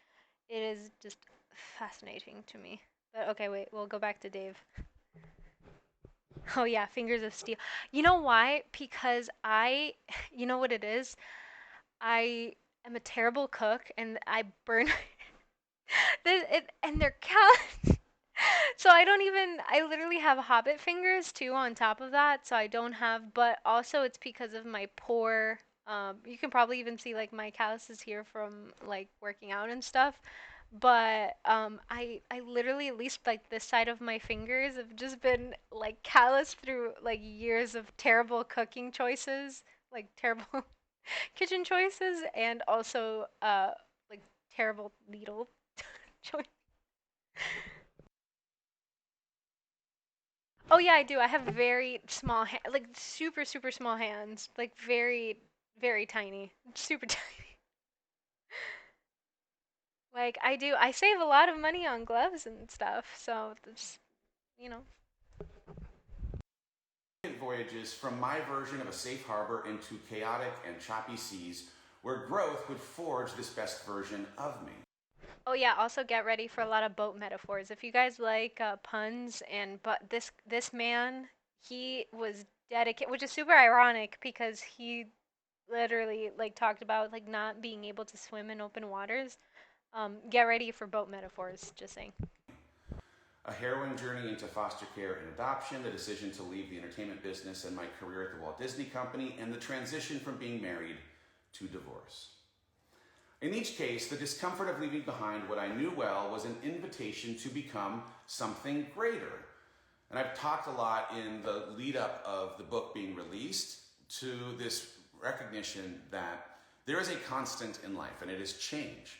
it is just fascinating to me. But okay, wait, we'll go back to Dave. Oh yeah, fingers of steel. You know why? Because you know what it is? I am a terrible cook and I burn and they're callous. So I don't even I literally have hobbit fingers too on top of that, so I don't have but also it's because of my poor you can probably even see like my calluses here from like working out and stuff. But I literally, at least like this side of my fingers, have just been like calloused through like years of terrible cooking choices, like terrible kitchen choices, and also like terrible needle choice. Oh yeah, I do. I have very small like super super small hands, like very very tiny, super tiny. Like I do. I save a lot of money on gloves and stuff, so it's you know. Voyages from my version of a safe harbor into chaotic and choppy seas where growth would forge this best version of me. Oh yeah, also get ready for a lot of boat metaphors. If you guys like puns and but this man, he was dedicated, which is super ironic because he literally like talked about like not being able to swim in open waters. Get ready for boat metaphors, just saying. A harrowing journey into foster care and adoption, the decision to leave the entertainment business and my career at the Walt Disney Company, and the transition from being married to divorce. In each case, the discomfort of leaving behind what I knew well was an invitation to become something greater. And I've talked a lot in the lead up of the book being released to this recognition that there is a constant in life, and it is change.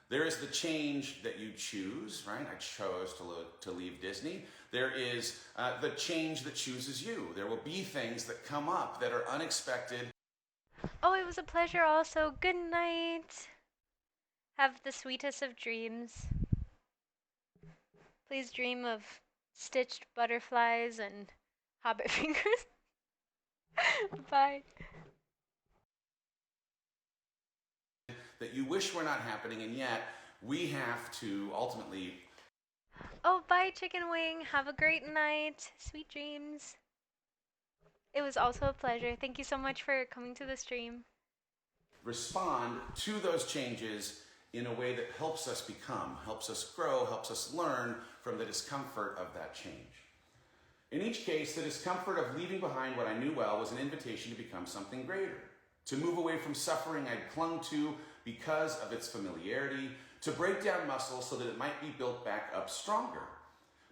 There is the change that you choose, right? I chose to leave Disney. There is the change that chooses you. There will be things that come up that are unexpected. Oh, it was a pleasure also. Good night. Have the sweetest of dreams. Please dream of stitched butterflies and hobbit fingers. Bye. That you wish were not happening, and yet we have to ultimately Oh, bye, chicken wing. Have a great night. Sweet dreams. It was also a pleasure. Thank you so much for coming to the stream. respond to those changes in a way that helps us become, helps us grow, helps us learn from the discomfort of that change. In each case, the discomfort of leaving behind what I knew well was an invitation to become something greater, to move away from suffering I'd clung to because of its familiarity, to break down muscle so that it might be built back up stronger.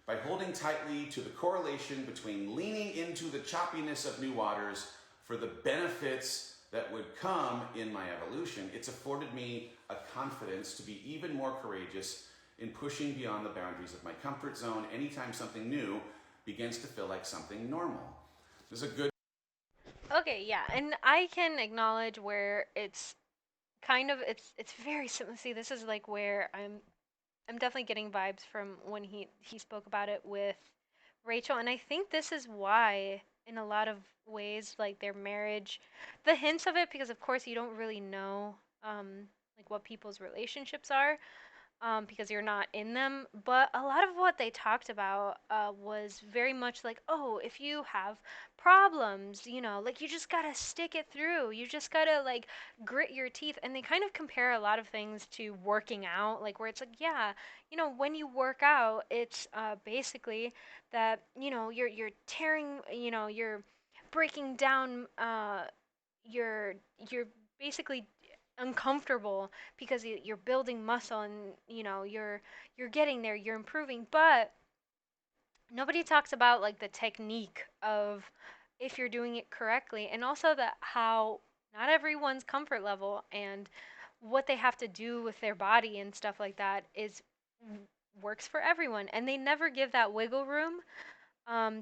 By holding tightly to the correlation between leaning into the choppiness of new waters for the benefits that would come in my evolution, it's afforded me a confidence to be even more courageous in pushing beyond the boundaries of my comfort zone anytime something new begins to feel like something normal. There's a good Okay, yeah, and I can acknowledge where it's kind of it's very similar. See, this is like where I'm definitely getting vibes from when he spoke about it with Rachel, and I think this is why in a lot of ways like their marriage, the hints of it, because of course you don't really know like what people's relationships are, because you're not in them. But a lot of what they talked about was very much like, oh, if you have problems, like you just gotta stick it through. You just gotta like grit your teeth. And they kind of compare a lot of things to working out, like where it's like, yeah, when you work out, it's basically that you're tearing, you're breaking down you're basically uncomfortable because you're building muscle and you're getting there, you're improving, but nobody talks about like the technique of if you're doing it correctly, and also that how not everyone's comfort level and what they have to do with their body and stuff like that is works for everyone, and they never give that wiggle room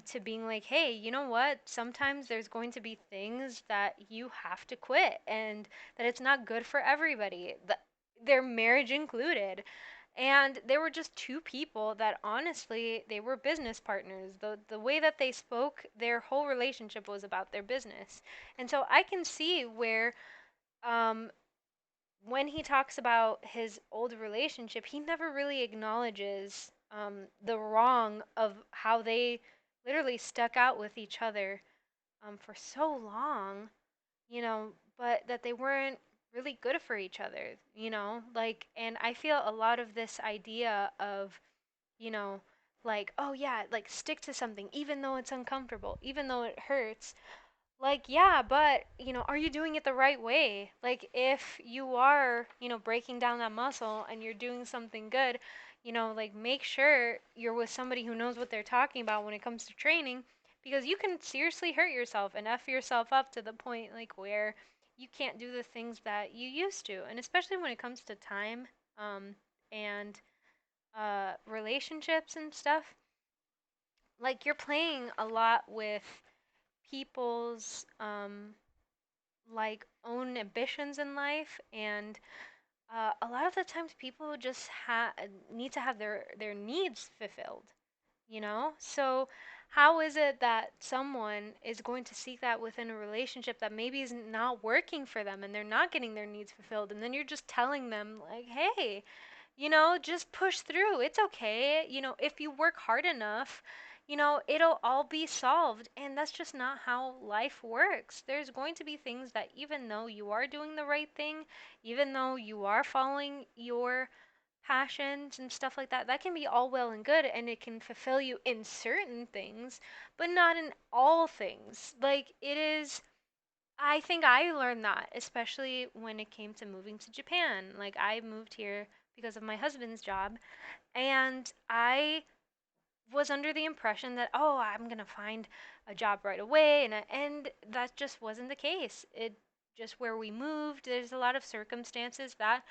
to being like, hey, you know what? Sometimes there's going to be things that you have to quit and that it's not good for everybody, their marriage included. And there were just two people that honestly, they were business partners. The way that they spoke, their whole relationship was about their business. And so I can see where um, when he talks about his old relationship, he never really acknowledges the wrong of how they literally stuck out with each other for so long, but that they weren't really good for each other, like, and I feel a lot of this idea of, you know, like, oh yeah, like stick to something even though it's uncomfortable, even though it hurts. Like, yeah, but, are you doing it the right way? Like, if you are, breaking down that muscle and you're doing something good, like, make sure you're with somebody who knows what they're talking about when it comes to training, because you can seriously hurt yourself and F yourself up to the point, like, where you can't do the things that you used to. And especially when it comes to time, and relationships and stuff, like, you're playing a lot with people's, like, own ambitions in life, and a lot of the times people just need to have their needs fulfilled, so how is it that someone is going to seek that within a relationship that maybe is not working for them and they're not getting their needs fulfilled, and then you're just telling them, like, hey, just push through. It's okay. If you work hard enough, it'll all be solved. And that's just not how life works. There's going to be things that, even though you are doing the right thing, even though you are following your passions and stuff like that, that can be all well and good and it can fulfill you in certain things, but not in all things. Like, it is. I think I learned that, especially when it came to moving to Japan. Like, I moved here because of my husband's job, and I was under the impression that, oh, I'm going to find a job right away, and that just wasn't the case. It just, where we moved, there's a lot of circumstances that,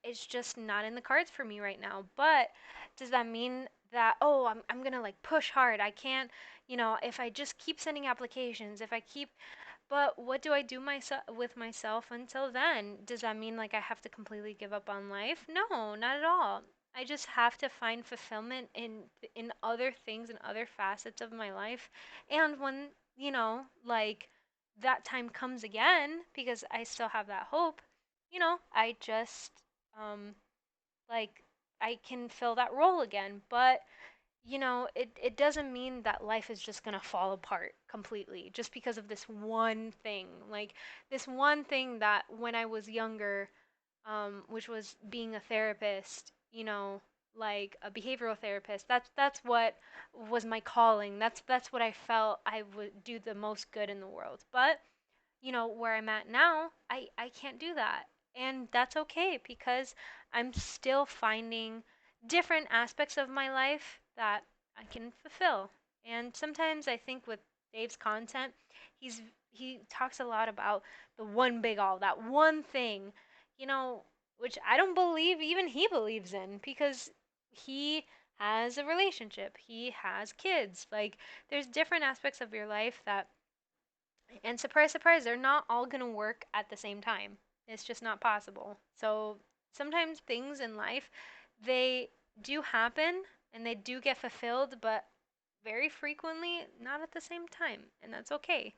it's just not in the cards for me right now. But does that mean that, oh, I'm going to, like, push hard? I can't, if I just keep sending applications, if I keep, but what do I do with myself until then? Does that mean, like, I have to completely give up on life? No, not at all. I just have to find fulfillment in other things and other facets of my life. And when, like, that time comes again, because I still have that hope, I just, um like, I can fill that role again. But it doesn't mean that life is just gonna fall apart completely just because of this one thing. Like, this one thing that when I was younger, which was being a therapist, like a behavioral therapist. That's what was my calling. That's what I felt I would do the most good in the world. But where I'm at now, I can't do that. And that's okay, because I'm still finding different aspects of my life that I can fulfill. And sometimes I think with Dave's content, he talks a lot about the one big all, that one thing, you know, which I don't believe even he believes in, because he has a relationship, he has kids. Like, there's different aspects of your life that, and surprise, surprise, they're not all going to work at the same time. It's just not possible. So sometimes things in life, they do happen and they do get fulfilled, but very frequently not at the same time. And that's okay.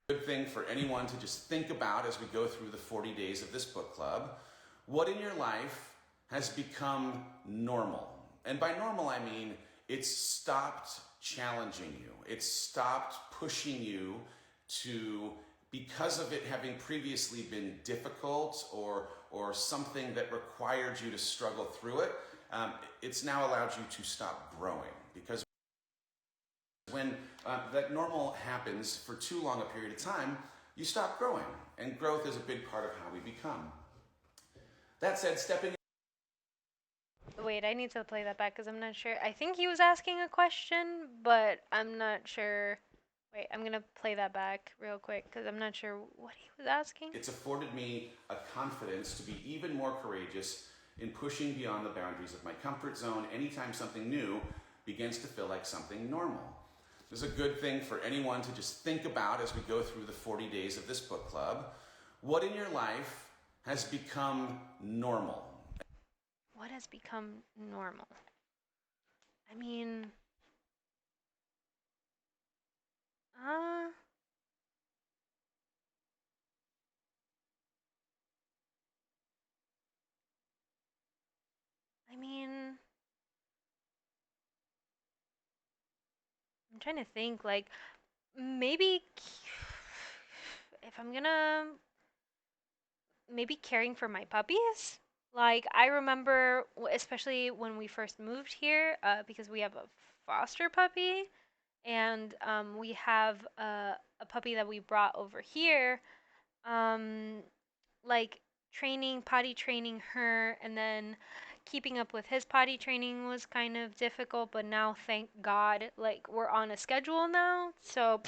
Good thing for anyone to just think about as we go through the 40 days of this book club. What in your life has become normal? And by normal, I mean it's stopped challenging you, it's stopped pushing you to, because of it having previously been difficult or something that required you to struggle through it. It's now allowed you to stop growing, because when that normal happens for too long a period of time, you stop growing. And growth is a big part of how we become. That said, stepping. Wait, I need to play that back because I'm not sure. I think he was asking a question, but I'm not sure. Wait, I'm gonna play that back real quick because I'm not sure what he was asking. It's afforded me a confidence to be even more courageous in pushing beyond the boundaries of my comfort zone anytime something new begins to feel like something normal. This is a good thing for anyone to just think about as we go through the 40 days of this book club. What in your life has become normal? What has become normal? I mean, uh, I mean, I'm trying to think. Like, maybe if I'm gonna, maybe caring for my puppies. Like, I remember, especially when we first moved here, because we have a foster puppy, and we have a puppy that we brought over here, um, like potty training her, and then keeping up with his potty training was kind of difficult, but now thank God, like we're on a schedule now. So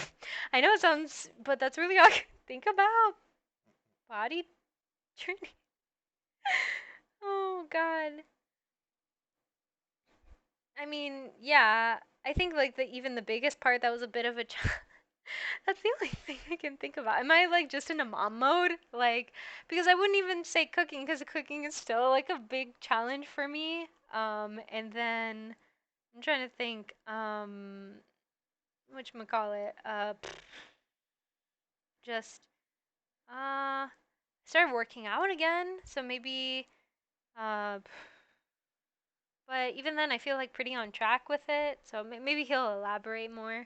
I know it sounds, but that's really all I can think about. Potty training. Oh God. I mean, yeah, I think like even the biggest part that was a bit of a that's the only thing I can think about. Am I like just in a mom mode? Like, because I wouldn't even say cooking, because cooking is still like a big challenge for me. And then I'm trying to think, whatchamacallit, just, started working out again. So maybe, uh, but even then I feel like pretty on track with it. So maybe he'll elaborate more.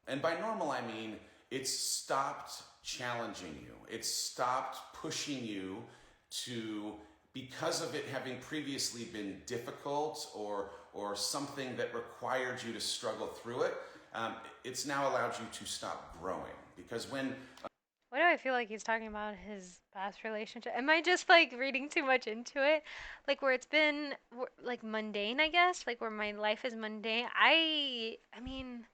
And by normal, I mean it's stopped challenging you. It's stopped pushing you to, because of it having previously been difficult or something that required you to struggle through it. It's now allowed you to stop growing. Because when Why do I feel like he's talking about his past relationship? Am I just like reading too much into it? Like where it's been like mundane, I guess, like where my life is mundane. I mean,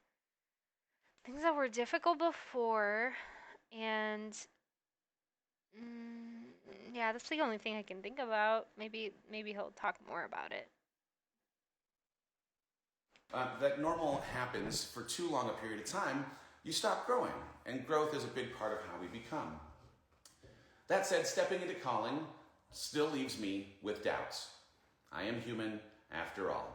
things that were difficult before, and mm, yeah, that's the only thing I can think about. Maybe he'll talk more about it. that normal happens for too long a period of time, you stop growing. And growth is a big part of how we become. That said, stepping into calling still leaves me with doubts. I am human after all.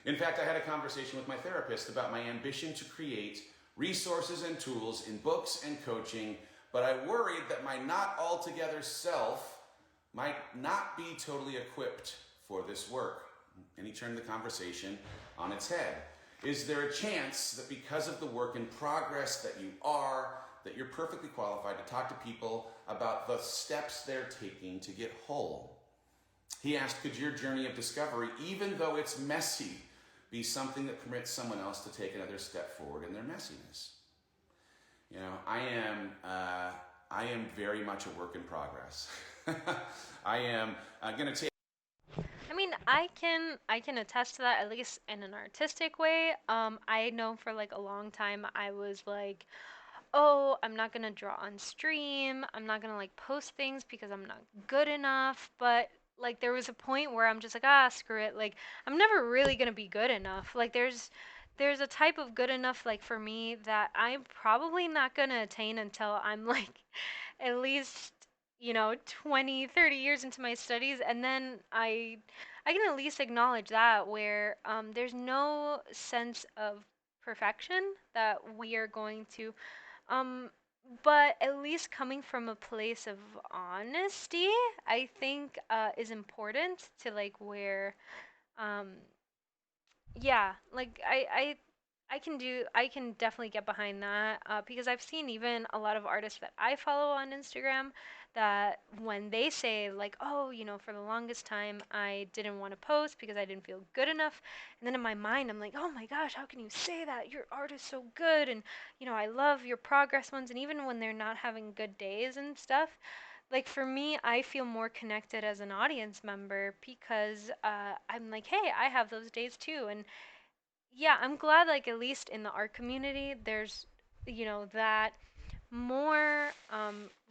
In fact, I had a conversation with my therapist about my ambition to create resources and tools in books and coaching, but I worried that my not altogether self might not be totally equipped for this work. And he turned the conversation on its head. Is there a chance that because of the work in progress that you are, that you're perfectly qualified to talk to people about the steps they're taking to get whole? He asked, could your journey of discovery, even though it's messy, be something that permits someone else to take another step forward in their messiness? You know, I am very much a work in progress. I am going to take. I mean, I can attest to that at least in an artistic way. I know for like a long time I was like, oh, I'm not gonna draw on stream. I'm not gonna like post things because I'm not good enough. But like there was a point where I'm just like, ah, screw it. Like I'm never really gonna be good enough. Like there's a type of good enough like for me that I'm probably not gonna attain until I'm like at least 20, 30 years into my studies, and then I can at least acknowledge that where there's no sense of perfection that we are going to um, but at least coming from a place of honesty, I think is important to like where um yeah, like I can definitely get behind that because I've seen even a lot of artists that I follow on Instagram that when they say like, oh, for the longest time I didn't want to post because I didn't feel good enough, and then in my mind I'm like, oh my gosh, how can you say that? Your art is so good, and I love your progress ones, and even when they're not having good days and stuff, like for me, I feel more connected as an audience member because I'm like, hey, I have those days too, and yeah, I'm glad like at least in the art community, there's that more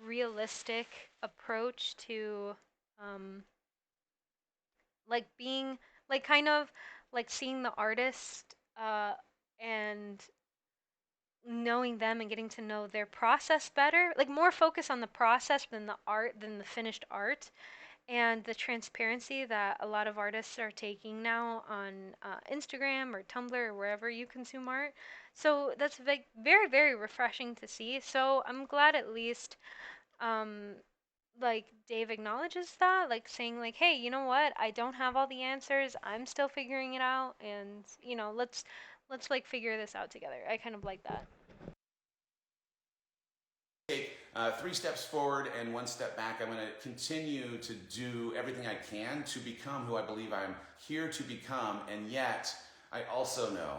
realistic approach to um, like being like kind of like seeing the artist and knowing them and getting to know their process better, like more focus on the process than the art than the finished art, and the transparency that a lot of artists are taking now on Instagram or Tumblr or wherever you consume art. So that's like very, very refreshing to see. So I'm glad at least um, like Dave acknowledges that, like saying like, hey, you know what? I don't have all the answers. I'm still figuring it out, and let's like figure this out together. I kind of like that. Take 3 steps forward and 1 step back. I'm going to continue to do everything I can to become who I believe I'm here to become, and yet I also know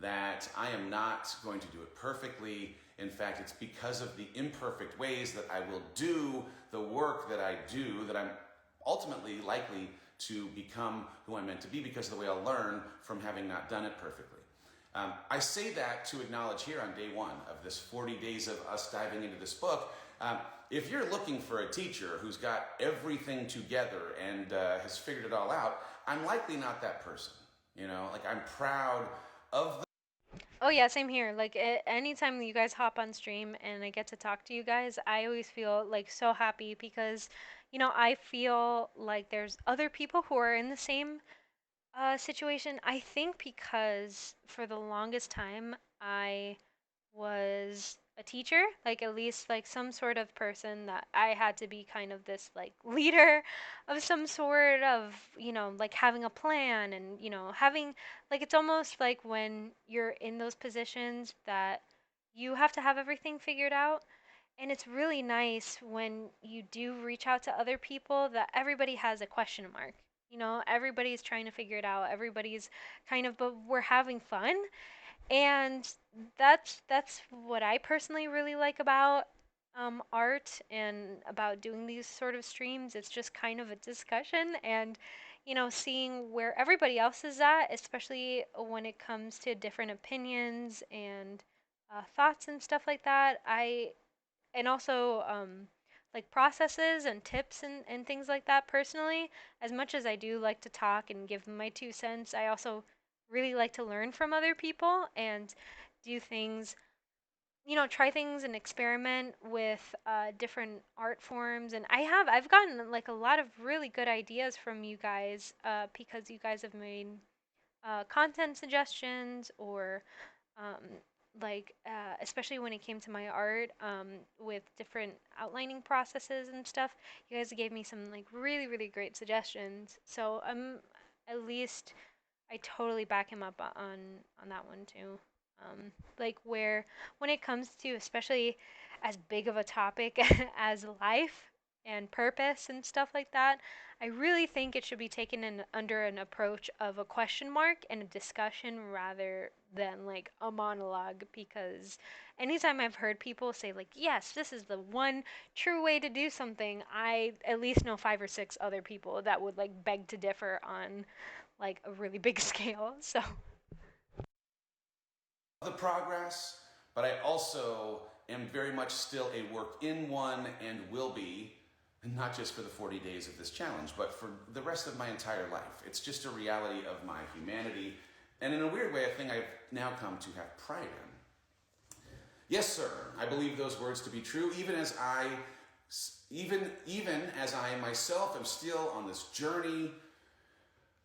that I am not going to do it perfectly. In fact, it's because of the imperfect ways that I will do the work that I do that I'm ultimately likely to become who I'm meant to be because of the way I'll learn from having not done it perfectly. I say that to acknowledge here on day one of this 40 days of us diving into this book. If you're looking for a teacher who's got everything together and has figured it all out, I'm likely not that person. You know, like I'm proud of the. Oh yeah, same here. Like anytime you guys hop on stream and I get to talk to you guys, I always feel like so happy because, I feel like there's other people who are in the same situation. I think because for the longest time I was a teacher, like at least like some sort of person that I had to be kind of this like leader of some sort of, like having a plan and, having like it's almost like when you're in those positions that you have to have everything figured out. And it's really nice when you do reach out to other people that everybody has a question mark. Everybody's trying to figure it out. Everybody's kind of, but we're having fun, and that's what I personally really like about art and about doing these sort of streams. It's just kind of a discussion and seeing where everybody else is at, especially when it comes to different opinions and thoughts and stuff like that. And also like processes and tips and things like that. Personally, as much as I do like to talk and give my 2 cents, I also really like to learn from other people and do things, try things and experiment with different art forms. And I've gotten like a lot of really good ideas from you guys because you guys have made content suggestions or um, especially when it came to my art with different outlining processes and stuff. You guys gave me some like really really great suggestions, so at least I totally back him up on that one too. Like where when it comes to especially as big of a topic as life and purpose and stuff like that, I really think it should be taken in under an approach of a question mark and a discussion rather than like a monologue, because anytime I've heard people say like, yes, this is the one true way to do something, I at least know 5 or 6 other people that would like beg to differ on like a really big scale. So The progress, but I also am very much still a work in one and will be, not just for the 40 days of this challenge, but for the rest of my entire life. It's just a reality of my humanity, and in a weird way, a thing I've now come to have pride in. Yes, sir, I believe those words to be true, even as I myself am still on this journey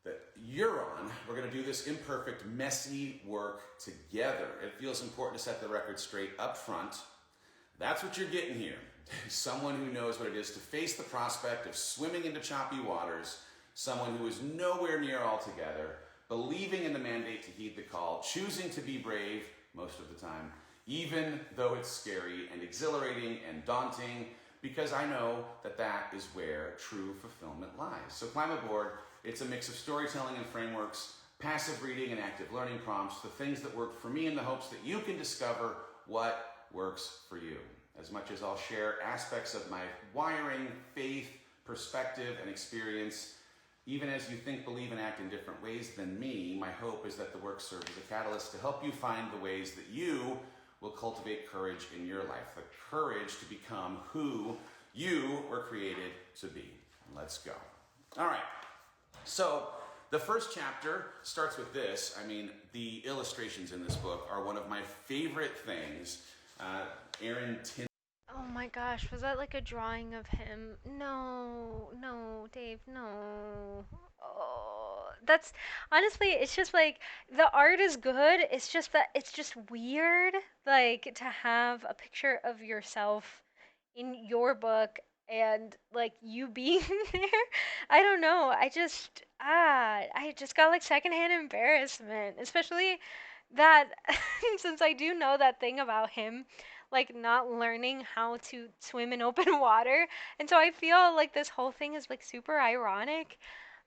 that you're on. We're going to do this imperfect, messy work together. It feels important to set the record straight up front. That's what you're getting here. Someone who knows what it is to face the prospect of swimming into choppy waters, someone who is nowhere near altogether, believing in the mandate to heed the call, choosing to be brave most of the time, even though it's scary and exhilarating and daunting, because I know that that is where true fulfillment lies. So climb aboard. It's a mix of storytelling and frameworks, passive reading and active learning prompts, the things that work for me in the hopes that you can discover what works for you. As much as I'll share aspects of my wiring, faith, perspective, and experience, even as you think, believe, and act in different ways than me, my hope is that the work serves as a catalyst to help you find the ways that you will cultivate courage in your life, the courage to become who you were created to be. Let's go. All right. So the first chapter starts with this. I mean, the illustrations in this book are one of my favorite things. Aaron Tin. oh my gosh, was that like a drawing of him? No, no, Dave, no. Oh, that's honestly, it's just like the art is good. It's just that it's just weird, like to have a picture of yourself in your book and like you being there. I don't know. I just got like secondhand embarrassment, especially that since I do know that thing about him like not learning how to swim in open water. And so I feel like this whole thing is like super ironic.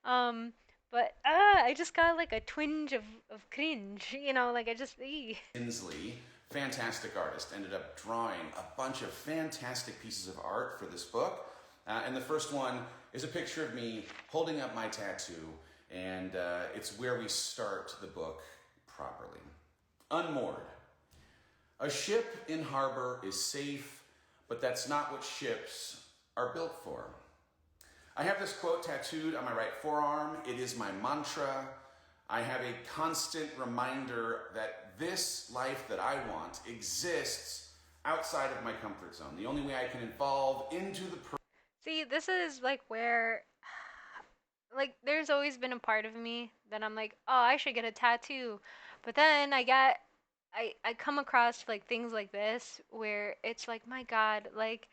Um but I just got like a twinge of cringe, like I just, Inslee, fantastic artist, ended up drawing a bunch of fantastic pieces of art for this book. And the first one is a picture of me holding up my tattoo, and it's where we start the book properly. Unmoored. A ship in harbor is safe, but that's not what ships are built for. I have this quote tattooed on my right forearm. It is my mantra. I have a constant reminder that this life that I want exists outside of my comfort zone. The only way I can evolve into the see, this is like where, like, there's always been a part of me that I'm like, oh, I should get a tattoo, but then I come across like things like this where it's like, my God, like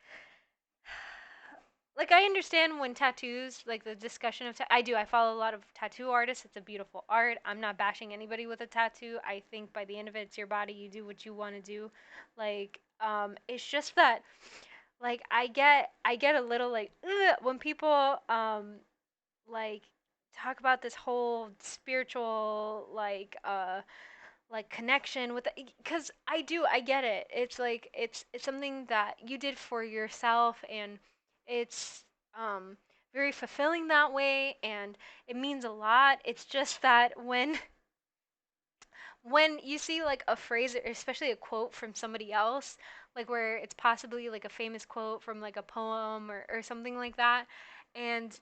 I understand when tattoos, like the discussion of I do. I follow a lot of tattoo artists. It's a beautiful art. I'm not bashing anybody with a tattoo. I think by the end of it, it's your body. You do what you want to do. It's just that like I get a little like ugh, when people like talk about this whole spiritual like connection with, because I get it. It's like it's something that you did for yourself, and it's um very fulfilling that way, and it means a lot. It's just that when you see like a phrase, or especially a quote from somebody else, like where it's possibly like a famous quote from like a poem or something like that, and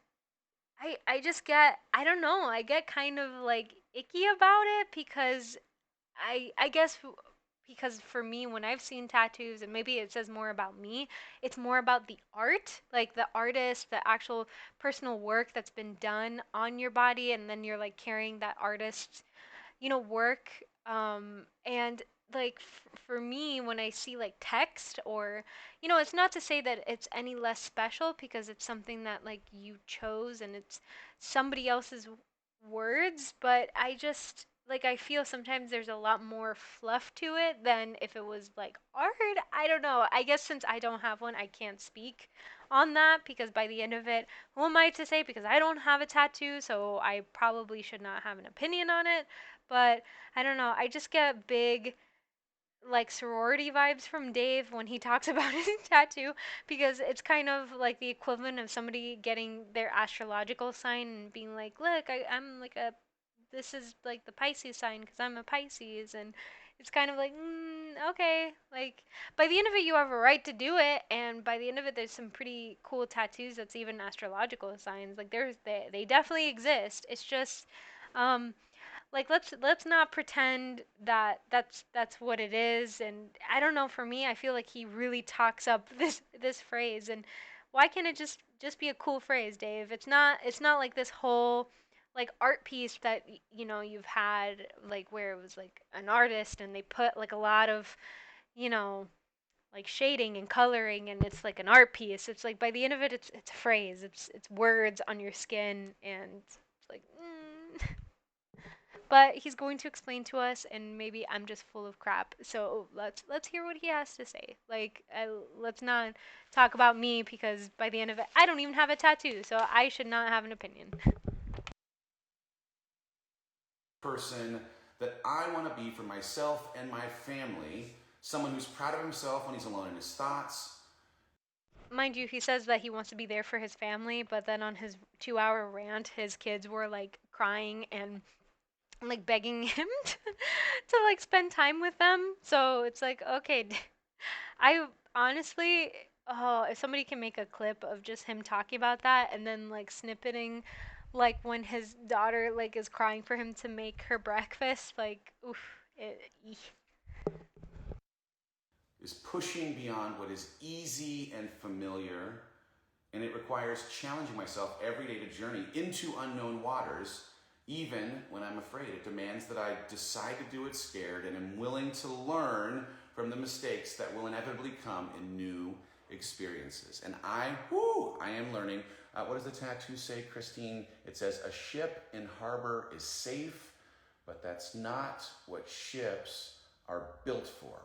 I just get, I don't know, I get kind of like icky about it, because I guess because for me, when I've seen tattoos, and maybe it says more about me, it's more about the art, like the artist, the actual personal work that's been done on your body, and then you're like carrying that artist's work. And like for me, when I see like text, or it's not to say that it's any less special, because it's something that like you chose, and it's somebody else's words, but I just like I feel sometimes there's a lot more fluff to it than if it was like art. I don't know. I guess since I don't have one, I can't speak on that, because by the end of it, who am I to say? Because I don't have a tattoo, so I probably should not have an opinion on it. But I don't know. I just get big like sorority vibes from Dave when he talks about his tattoo, because it's kind of like the equivalent of somebody getting their astrological sign and being like, "Look, I'm like a this is like the Pisces sign because I'm a Pisces," and it's kind of like, okay, like by the end of it, you have a right to do it, and by the end of it, there's some pretty cool tattoos that's even astrological signs. Like they definitely exist. It's just, um, like let's not pretend that that's what it is. And I don't know, for me, I feel like he really talks up this phrase. And why can't it just be a cool phrase, Dave? It's not like this whole like art piece that you've had, like where it was like an artist and they put like a lot of you know like shading and coloring, and it's like an art piece. It's like by the end of it, it's a phrase. It's words on your skin, and it's like but he's going to explain to us, and maybe I'm just full of crap. So let's hear what he has to say. Like, let's not talk about me, because by the end of it, I don't even have a tattoo, so I should not have an opinion. person that I want to be for myself and my family. Someone who's proud of himself when he's alone in his thoughts. Mind you, he says that he wants to be there for his family, but then on his 2-hour rant, his kids were like crying and like begging him to like spend time with them. So it's like, okay, I honestly, oh, if somebody can make a clip of just him talking about that, and then like snippeting like when his daughter like is crying for him to make her breakfast, like oof, eek. Is pushing beyond what is easy and familiar, and it requires challenging myself every day to journey into unknown waters, even when I'm afraid. It demands that I decide to do it scared and am willing to learn from the mistakes that will inevitably come in new experiences. And I am learning. What does the tattoo say, Christine? It says, a ship in harbor is safe, but that's not what ships are built for.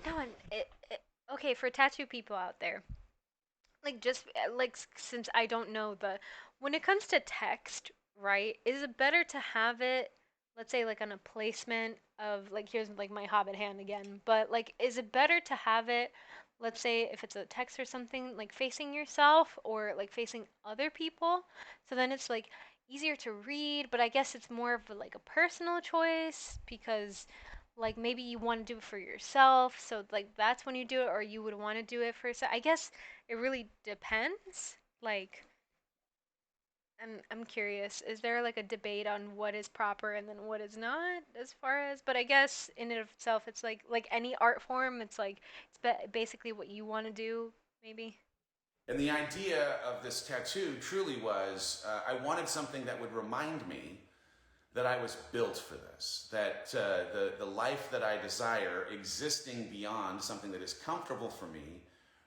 No, and okay, for tattoo people out there, like just like since I don't know the when it comes to text, right? Is it better to have it, let's say, like on a placement of, like, here's like my Hobbit hand again, but like, is it better to have it, let's say, if it's a text or something, like facing yourself or like facing other people? So then it's like easier to read, but I guess it's more of like a personal choice because like maybe you want to do it for yourself, so like that's when you do it, or you would want to do it for yourself. I guess it really depends. Like, I'm curious. Is there like a debate on what is proper and then what is not as far as, but I guess in and of itself it's like any art form, it's like it's basically what you want to do, maybe. And the idea of this tattoo truly was I wanted something that would remind me that I was built for this, that the life that I desire, existing beyond something that is comfortable for me,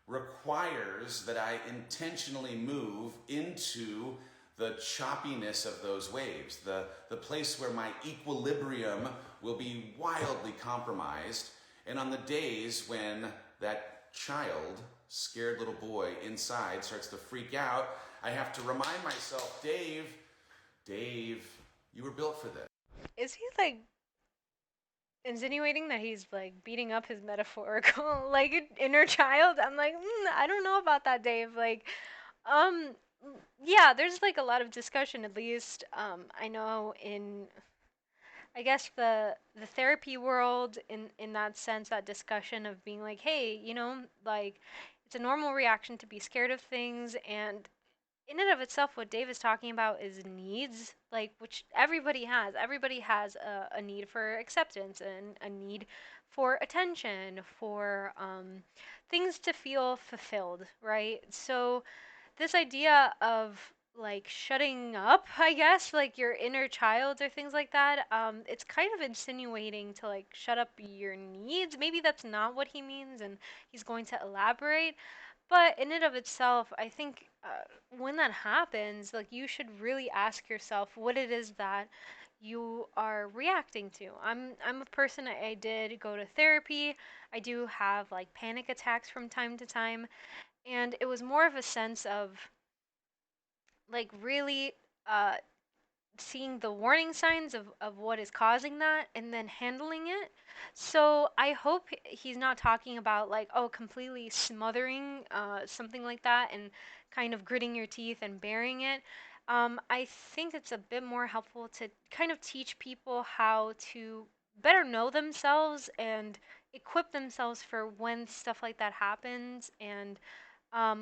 requires that I intentionally move into the choppiness of those waves, the place where my equilibrium will be wildly compromised. And on the days when that child, scared little boy inside, starts to freak out, I have to remind myself, Dave, you were built for this. Is he like insinuating that he's like beating up his metaphorical like inner child? I'm like, I don't know about that, Dave. Like, um, yeah, there's like a lot of discussion, at least. I know in, I guess, the therapy world, in that sense, that discussion of being like, hey, like it's a normal reaction to be scared of things, and in and of itself, what Dave is talking about is needs, like, which everybody has. Everybody has a need for acceptance and a need for attention, for things to feel fulfilled, right? So this idea of like shutting up, I guess, like your inner child or things like that, it's kind of insinuating to like shut up your needs. Maybe that's not what he means, and he's going to elaborate. But in and of itself, I think when that happens, like you should really ask yourself what it is that you are reacting to. I'm a person, I did go to therapy. I do have like panic attacks from time to time, and it was more of a sense of like really uh, seeing the warning signs of what is causing that and then handling it. So I hope he's not talking about like, oh, completely smothering something like that and kind of gritting your teeth and bearing it. I think it's a bit more helpful to kind of teach people how to better know themselves and equip themselves for when stuff like that happens, and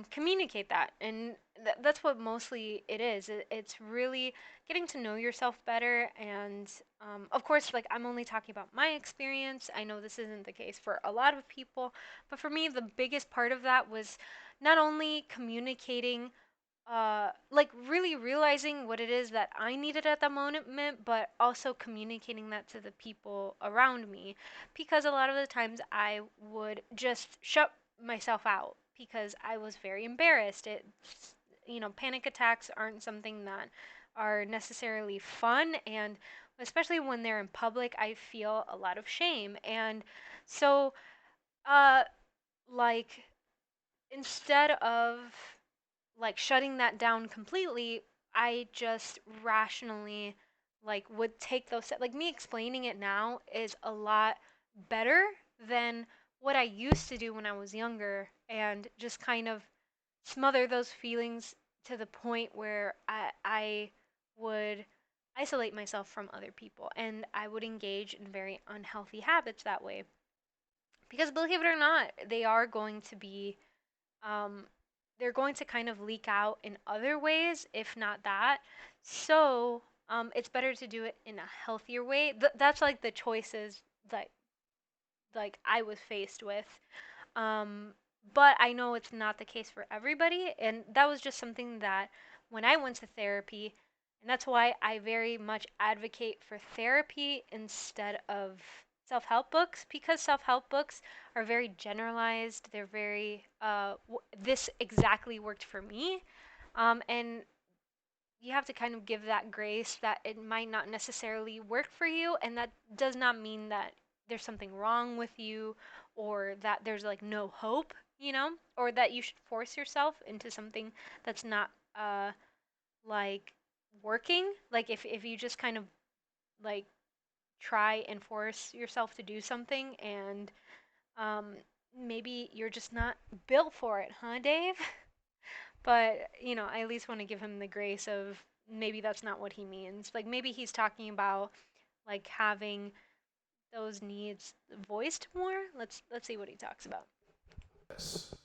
communicate that. And that's what mostly it is. It's really getting to know yourself better. And of course, like I'm only talking about my experience. I know this isn't the case for a lot of people, but for me, the biggest part of that was not only communicating, like really realizing what it is that I needed at that moment, but also communicating that to the people around me. Because a lot of the times I would just shut myself out because I was very embarrassed. Panic attacks aren't something that are necessarily fun, and especially when they're in public, I feel a lot of shame. And so, uh, like, instead of like shutting that down completely, I just rationally like would take those like me explaining it now is a lot better than what I used to do when I was younger, and just kind of smother those feelings to the point where I would isolate myself from other people, and I would engage in very unhealthy habits that way. Because believe it or not, they are going to be um, they're going to kind of leak out in other ways, if not that. So it's better to do it in a healthier way. That's like the choices that like I was faced with. Um, but I know it's not the case for everybody, and that was just something that when I went to therapy, and that's why I very much advocate for therapy instead of self-help books, because self-help books are very generalized. They're very this exactly worked for me, and you have to kind of give that grace that it might not necessarily work for you, and that does not mean that there's something wrong with you, or that there's like no hope, or that you should force yourself into something that's not like working. Like if you just kind of like try and force yourself to do something, and um, maybe you're just not built for it, huh, Dave? But I at least want to give him the grace of maybe that's not what he means. Like maybe he's talking about like having those needs voiced more. Let's see what he talks about. This.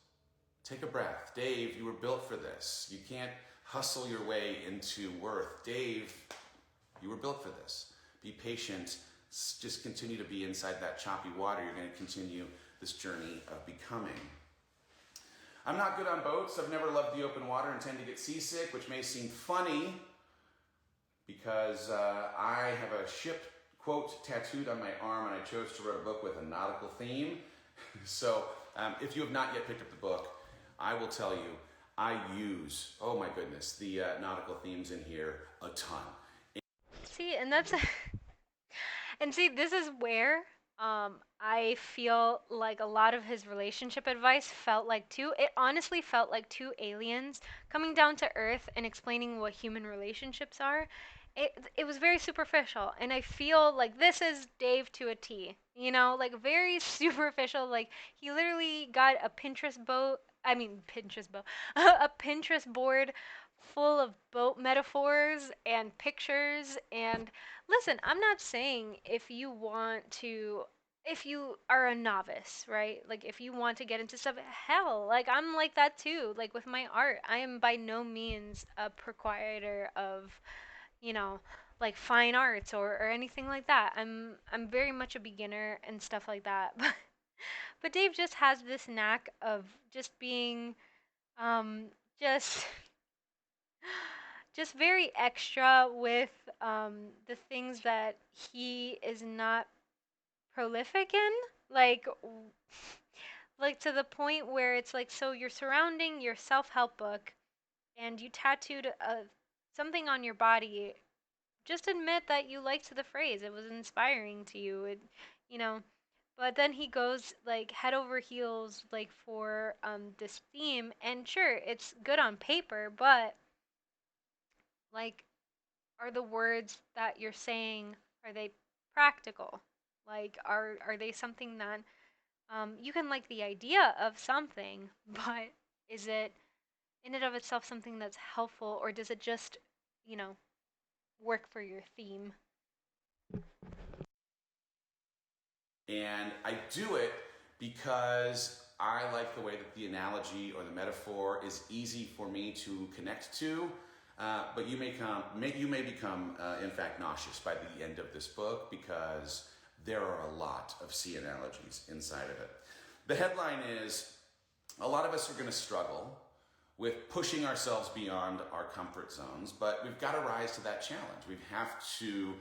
Take a breath. Dave, you were built for this. You can't hustle your way into worth. Dave, you were built for this. Be patient. Just continue to be inside that choppy water. You're going to continue this journey of becoming. I'm not good on boats. I've never loved the open water and tend to get seasick, which may seem funny because I have a ship quote tattooed on my arm, and I chose to write a book with a nautical theme. So if you have not yet picked up the book, I will tell you, I use, oh my goodness, the nautical themes in here a ton. See, and that's and see, this is where I feel like a lot of his relationship advice felt like it honestly felt like two aliens coming down to Earth and explaining what human relationships are. It was very superficial, and I feel like this is Dave to a T. Like very superficial. Like he literally got a Pinterest boat. I mean Pinterest boat, a Pinterest board full of boat metaphors and pictures. And listen, I'm not saying if you are a novice, right? Like if you want to get into stuff, hell, like I'm like that too. Like with my art, I am by no means a proprietor of, you know, like fine arts or anything like that. I'm very much a beginner and stuff like that. But Dave just has this knack of just being um just just very extra with the things that he is not prolific in, like like to the point where it's like, so you're surrounding your self-help book and you tattooed something on your body. Just admit that you liked the phrase, it was inspiring to you. You know but then he goes like head over heels like for this theme, and sure, it's good on paper, but like, are the words that you're saying, are they practical? Like are they something that you can like the idea of something, but is it in and of itself something that's helpful, or does it just, you know, work for your theme? And I do it because I like the way that the analogy or the metaphor is easy for me to connect to. But you may become, in fact, nauseous by the end of this book because there are a lot of sea analogies inside of it. The headline is, a lot of us are going to struggle with pushing ourselves beyond our comfort zones, but we've got to rise to that challenge. We have to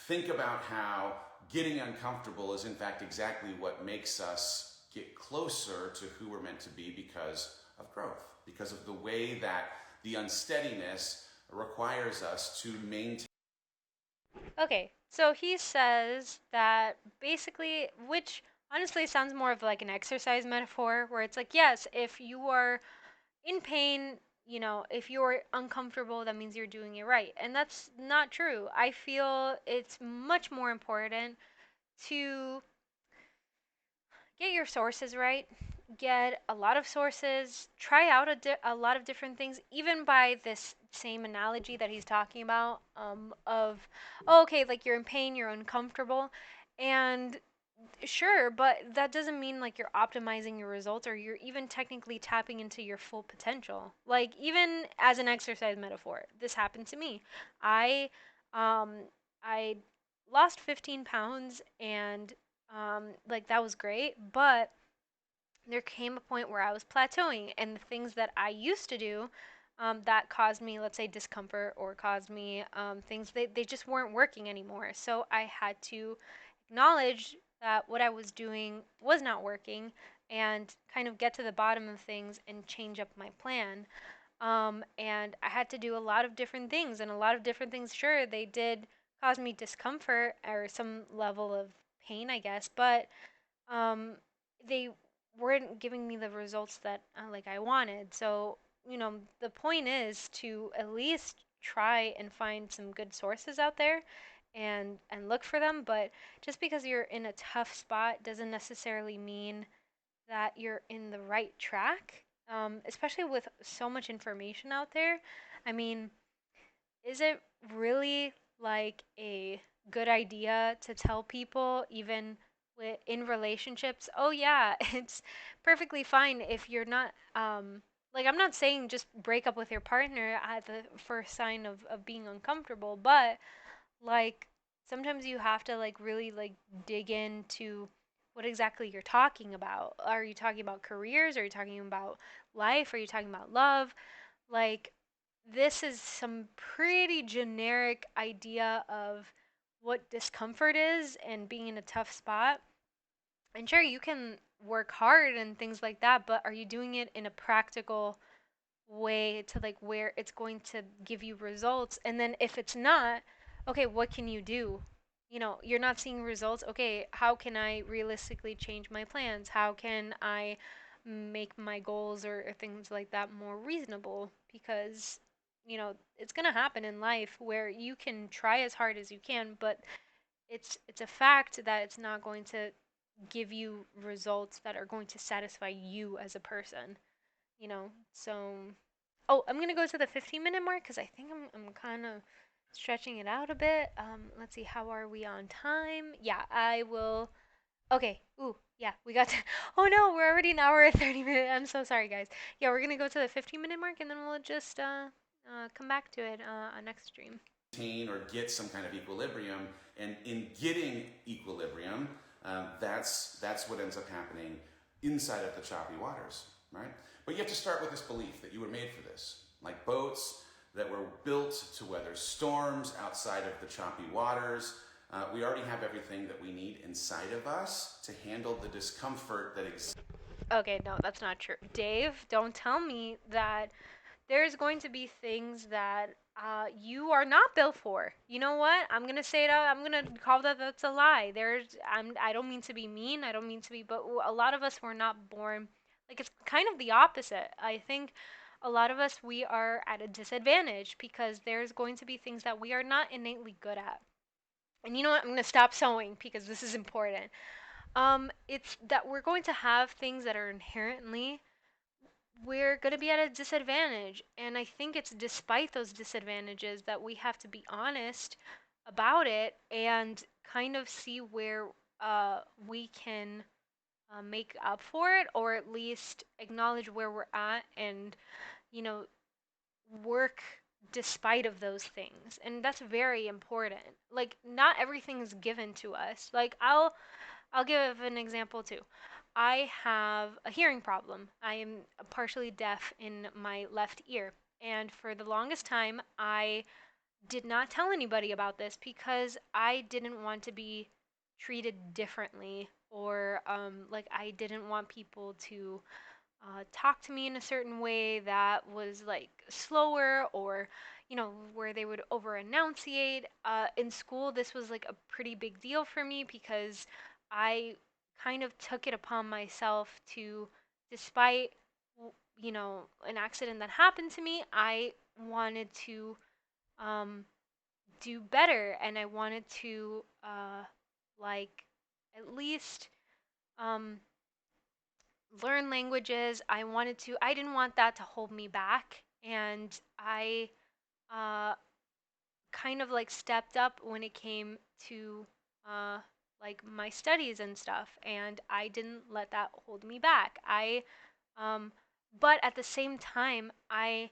think about how getting uncomfortable is, in fact, exactly what makes us get closer to who we're meant to be because of growth, because of the way that the unsteadiness requires us to maintain. Okay, so he says that basically, which honestly sounds more of like an exercise metaphor, where it's like, yes, if you are in pain, if you're uncomfortable, that means you're doing it right. And that's not true. I feel it's much more important to get your sources right, get a lot of sources, try out a lot of different things, even by this same analogy that he's talking about, of, oh, okay, like you're in pain, you're uncomfortable. And sure, but that doesn't mean like you're optimizing your results or you're even technically tapping into your full potential. Like even as an exercise metaphor, this happened to me. I um I lost 15 pounds, and like that was great, but there came a point where I was plateauing, and the things that I used to do that caused me, let's say, discomfort, or caused me things, they just weren't working anymore. So I had to acknowledge that what I was doing was not working and kind of get to the bottom of things and change up my plan. And I had to do a lot of different things, and a lot of different things, sure, they did cause me discomfort or some level of pain, I guess, but um, they weren't giving me the results that like I wanted. So, the point is to at least try and find some good sources out there and look for them, but just because you're in a tough spot doesn't necessarily mean that you're in the right track. Especially with so much information out there. I mean, is it really like a good idea to tell people, even in relationships, oh yeah, it's perfectly fine if you're not like, I'm not saying just break up with your partner at the first sign of being uncomfortable, but like sometimes you have to like really like dig into what exactly you're talking about. Are you talking about careers? Are you talking about life? Are you talking about love? Like, this is some pretty generic idea of what discomfort is and being in a tough spot. And sure, you can work hard and things like that, but are you doing it in a practical way to like where it's going to give you results? And then if it's not, okay, what can you do? You know, you're not seeing results. Okay, how can I realistically change my plans? How can I make my goals or things like that more reasonable? Because, you know, it's going to happen in life where you can try as hard as you can, but it's a fact that it's not going to give you results that are going to satisfy you as a person, you know? So, oh, I'm gonna go to the 15-minute mark because I think I'm kind of stretching it out a bit. Let's see, how are we on time? Yeah, I will. Okay. Ooh, yeah, we got to. Oh no, we're already an hour and 30 minutes. I'm so sorry, guys. Yeah, we're gonna go to the 15-minute mark and then we'll just come back to it on next stream. Maintain or get some kind of equilibrium, and in getting equilibrium, that's what ends up happening inside of the choppy waters, right? But you have to start with this belief that you were made for this, like boats that were built to weather storms outside of the choppy waters. We already have everything that we need inside of us to handle the discomfort that exists. Okay, no, that's not true. Dave, don't tell me that there's going to be things that you are not built for. You know what? I'm gonna say it out. I'm gonna call that that's a lie. I don't mean to be mean. I don't mean to be, but a lot of us were not born. Like, it's kind of the opposite. I think a lot of us, we are at a disadvantage because there's going to be things that we are not innately good at. And you know what? I'm gonna stop sewing because this is important. It's that we're going to have things that are inherently, we're going to be at a disadvantage. And I think it's despite those disadvantages that we have to be honest about it and kind of see where we can make up for it, or at least acknowledge where we're at and, you know, work despite of those things. And that's very important. Like, not everything is given to us. Like, I'll give an example too. I have a hearing problem. I am partially deaf in my left ear. And for the longest time, I did not tell anybody about this because I didn't want to be treated differently, or like, I didn't want people to talk to me in a certain way that was like slower, or, you know, where they would over enunciate. In school, this was like a pretty big deal for me because I kind of took it upon myself to, despite, you know, an accident that happened to me, I wanted to um, do better, and I wanted to like at least um, learn languages. I didn't want that to hold me back. And I uh, kind of like stepped up when it came to uh, like my studies and stuff. And I didn't let that hold me back. Um, but at the same time, I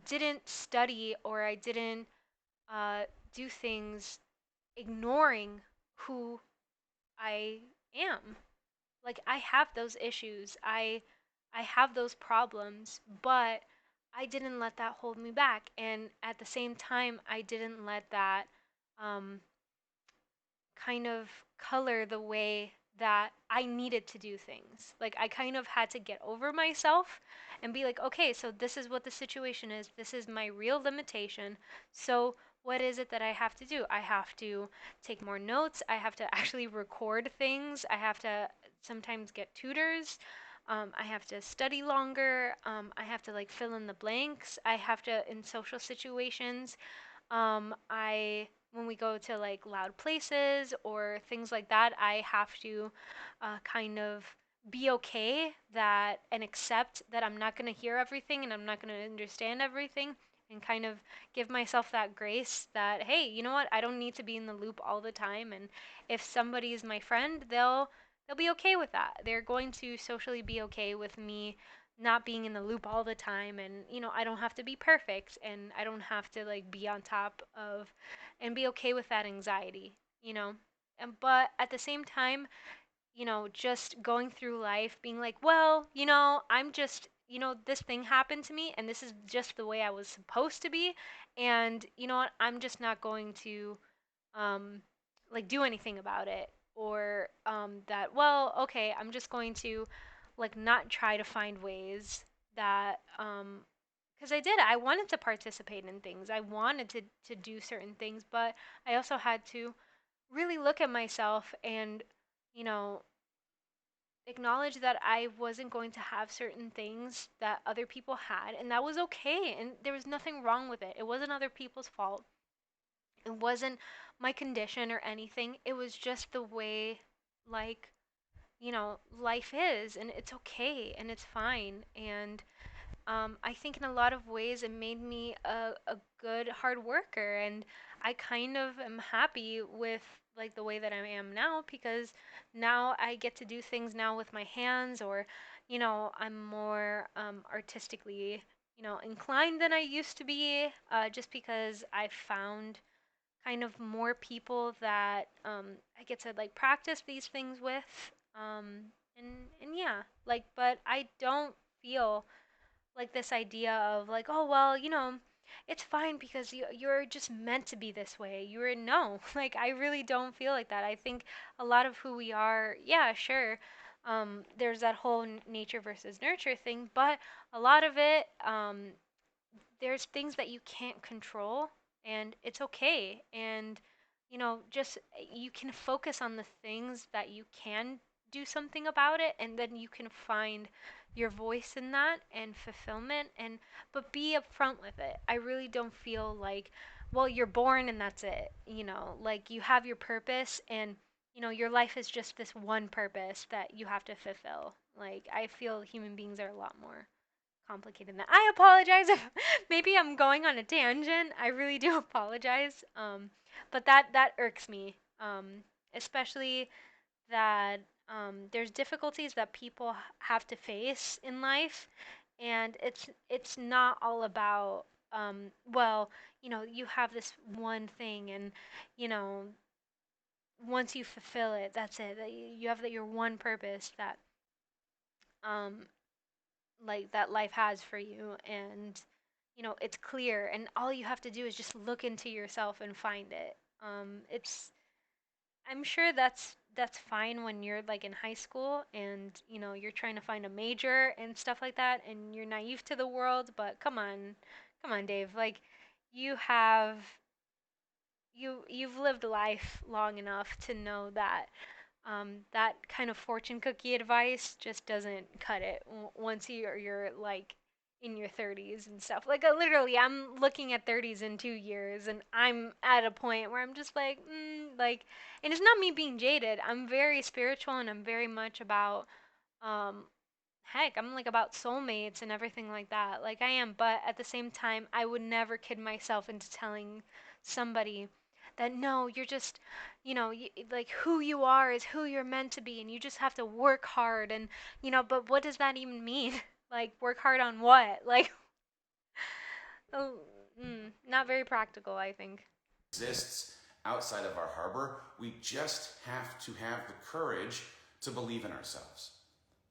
didn't study, or I didn't uh, do things ignoring who I am. Like, I have those issues. I have those problems, but I didn't let that hold me back. And at the same time, I didn't let that um kind of color the way that I needed to do things. Like, I kind of had to get over myself and be like, okay, so this is what the situation is. This is my real limitation. So, what is it that I have to do? I have to take more notes. I have to actually record things. I have to sometimes get tutors. I have to study longer. I have to like fill in the blanks. I have to, in social situations, I when we go to like loud places or things like that, I have to kind of be okay that and accept that I'm not going to hear everything and I'm not going to understand everything, and kind of give myself that grace that, hey, you know what, I don't need to be in the loop all the time, and if somebody is my friend, they'll be okay with that. They're going to socially be okay with me not being in the loop all the time, and I don't have to be perfect, and I don't have to like be on top of and be okay with that anxiety. And but at the same time, just going through life being like, well, I'm just, this thing happened to me and this is just the way I was supposed to be, and you know what, I'm just not going to um like do anything about it, or that, well, okay, I'm just going to like not try to find ways that because I wanted to participate in things, I wanted to do certain things, but I also had to really look at myself and you know acknowledge that I wasn't going to have certain things that other people had, and that was okay, and there was nothing wrong with it. It wasn't other people's fault. It wasn't my condition or anything. It was just the way, like, life is, and it's okay, and it's fine. And I think in a lot of ways it made me a good hard worker, and I kind of am happy with like the way that I am now, because now I get to do things now with my hands, or I'm more artistically inclined than I used to be, just because I found kind of more people that I get to like practice these things with, and yeah, like, but I don't feel like this idea of like, oh well, it's fine because you're just meant to be this way. You're no, like I really don't feel like that. I think a lot of who we are, yeah, sure. There's that whole nature versus nurture thing, but a lot of it, there's things that you can't control, and it's okay, and just you can focus on the things that you can do something about it, and then you can find your voice in that and fulfillment, and but be upfront with it. I really don't feel like, well, you're born and that's it, like you have your purpose, and your life is just this one purpose that you have to fulfill. Like I feel human beings are a lot more complicated than that. I apologize if maybe I'm going on a tangent. I really do apologize. But that irks me. Especially that there's difficulties that people have to face in life, and it's not all about well, you have this one thing, and you know once you fulfill it, that's it. That you have your one purpose that um like that life has for you, and it's clear, and all you have to do is just look into yourself and find it. It's I'm sure that's fine when you're like in high school, and you're trying to find a major and stuff like that, and you're naive to the world, but come on, Dave, like you have you've lived life long enough to know that that kind of fortune cookie advice just doesn't cut it once you're like in your 30s and stuff. Like literally, I'm looking at 30s in 2 years, and I'm at a point where I'm just like, like, and it's not me being jaded. I'm very spiritual, and I'm very much about um, heck, I'm like about soulmates and everything like that. Like I am, but at the same time, I would never kid myself into telling somebody that no, you're just, like who you are is who you're meant to be, and you just have to work hard. And but what does that even mean? Like work hard on what? Like, oh, not very practical, I think. Exists outside of our harbor. We just have to have the courage to believe in ourselves,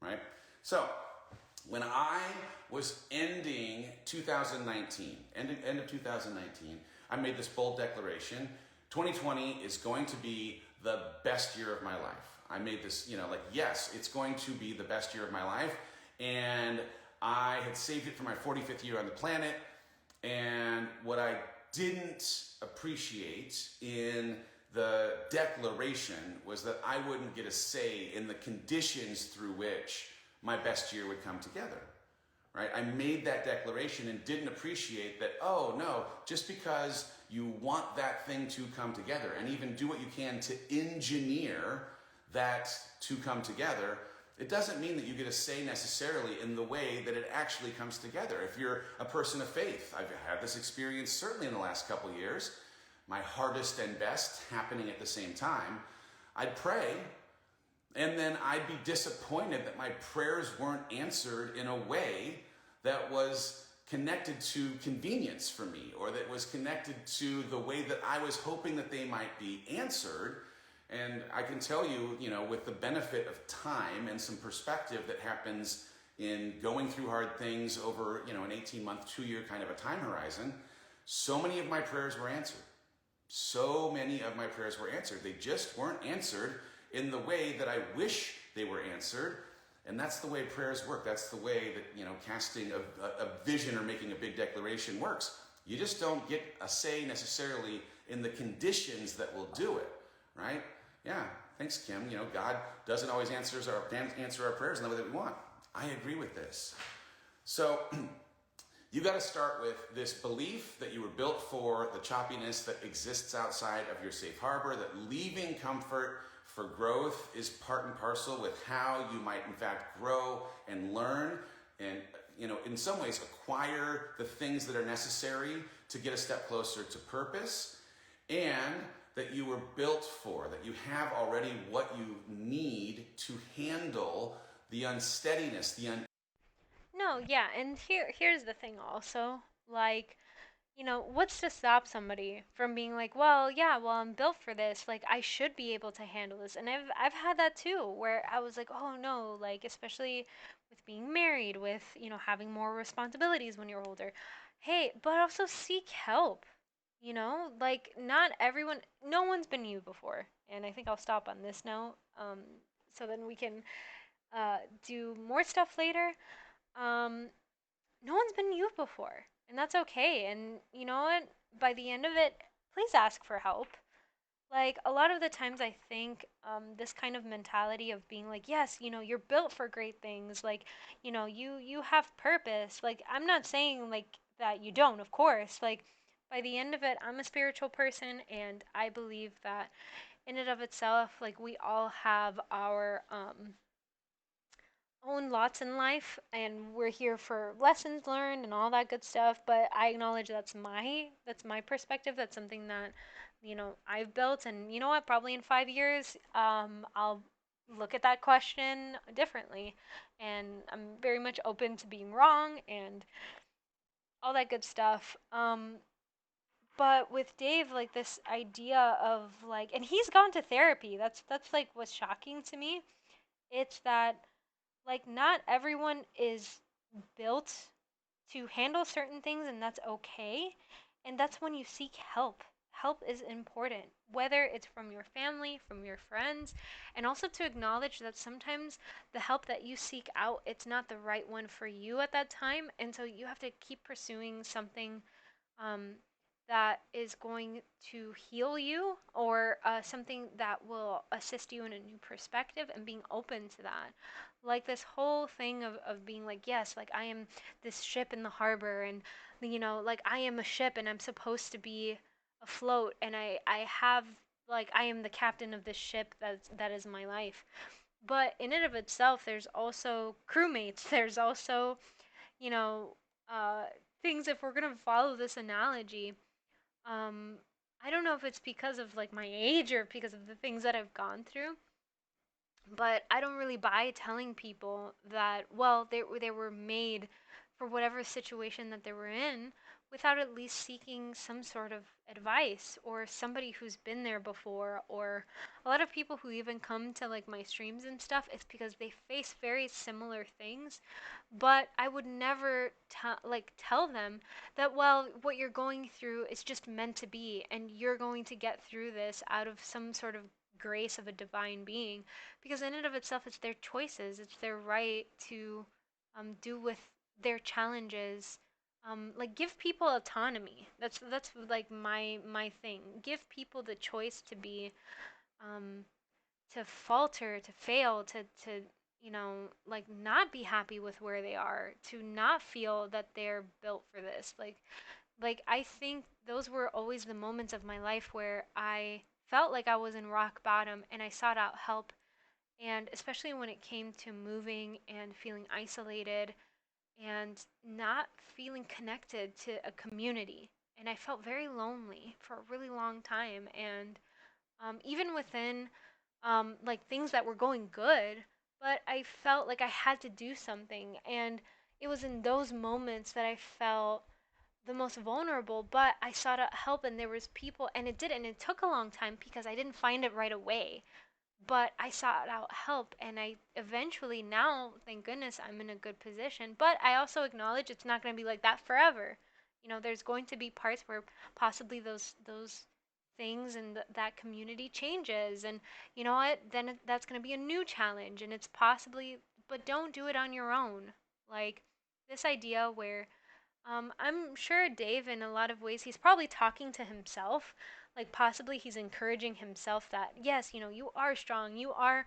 right? So, when I was ending 2019, end of 2019, I made this bold declaration. 2020 is going to be the best year of my life. I made this, like, yes, it's going to be the best year of my life. And I had saved it for my 45th year on the planet. And what I didn't appreciate in the declaration was that I wouldn't get a say in the conditions through which my best year would come together. Right? I made that declaration and didn't appreciate that, oh no, just because you want that thing to come together and even do what you can to engineer that to come together, it doesn't mean that you get a say necessarily in the way that it actually comes together. If you're a person of faith, I've had this experience certainly in the last couple of years, my hardest and best happening at the same time. I'd pray, and then I'd be disappointed that my prayers weren't answered in a way that was connected to convenience for me, or that was connected to the way that I was hoping that they might be answered. And I can tell you, with the benefit of time and some perspective that happens in going through hard things over, an 18-month, 2-year kind of a time horizon, so many of my prayers were answered. So many of my prayers were answered. They just weren't answered in the way that I wish they were answered. And that's the way prayers work. That's the way that, casting a vision or making a big declaration works. You just don't get a say necessarily in the conditions that will do it, right? Yeah, thanks, Kim. God doesn't always answer our prayers in the way that we want. I agree with this. So you got to start with this belief that you were built for the choppiness that exists outside of your safe harbor, that leaving comfort for growth is part and parcel with how you might in fact grow and learn and, in some ways acquire the things that are necessary to get a step closer to purpose, and that you were built for, that you have already what you need to handle the unsteadiness, No, yeah, and here's the thing also. Like, what's to stop somebody from being like, well, yeah, well, I'm built for this. Like, I should be able to handle this. And I've had that too, where I was like, oh no, like, especially with being married, with, having more responsibilities when you're older. Hey, but also seek help. Like, not everyone, no one's been you before. And I think I'll stop on this note, so then we can do more stuff later. Um, no one's been you before, and that's okay. And you know what? By the end of it, please ask for help. Like, a lot of the times, I think this kind of mentality of being like, yes, you're built for great things. Like, you have purpose. Like, I'm not saying like that you don't, of course. Like, by the end of it, I'm a spiritual person, and I believe that in and of itself, like, we all have our own lots in life, and we're here for lessons learned and all that good stuff. But I acknowledge that's my perspective. That's something that I've built. And you know what, probably in 5 years I'll look at that question differently, and I'm very much open to being wrong and all that good stuff. But with Dave, like, this idea of like, and he's gone to therapy. That's like what's shocking to me. It's that, like, not everyone is built to handle certain things, and that's okay. And that's when you seek help. Help is important, whether it's from your family, from your friends, and also to acknowledge that sometimes the help that you seek out, it's not the right one for you at that time. And so you have to keep pursuing something um, that is going to heal you, or something that will assist you in a new perspective, and being open to that. Like, this whole thing of being like, yes, like, I am this ship in the harbor, and, like, I am a ship and I'm supposed to be afloat, and I have, like, I am the captain of this ship that is my life. But in and of itself, there's also crewmates, there's also, you know, uh, things, if we're gonna follow this analogy. um, I don't know if it's because of like my age or because of the things that I've gone through, but I don't really buy telling people that, well, they were made for whatever situation that they were in, without at least seeking some sort of advice, or somebody who's been there before. Or a lot of people who even come to like my streams and stuff, it's because they face very similar things. But I would never tell them that, well, what you're going through is just meant to be, and you're going to get through this out of some sort of grace of a divine being. Because in and of itself, it's their choices, it's their right to do with their challenges. Like, give people autonomy. That's like my thing. Give people the choice to be, to falter, to fail, to like not be happy with where they are, to not feel that they're built for this. Like I think those were always the moments of my life where I felt like I was in rock bottom and I sought out help. And especially when it came to moving and feeling isolated and not feeling connected to a community. And I felt very lonely for a really long time. And even within like things that were going good, but I felt like I had to do something. And it was in those moments that I felt the most vulnerable, but I sought out help and there was people, and it took a long time because I didn't find it right away, but I sought out help and I eventually, now thank goodness, I'm in a good position. But I also acknowledge it's not going to be like that forever. There's going to be parts where possibly those things and that community changes, and you know what, then that's going to be a new challenge, and it's possibly, but don't do it on your own. Like this idea where I'm sure Dave, in a lot of ways, he's probably talking to himself. Like, possibly he's encouraging himself that, yes, you are strong. You are,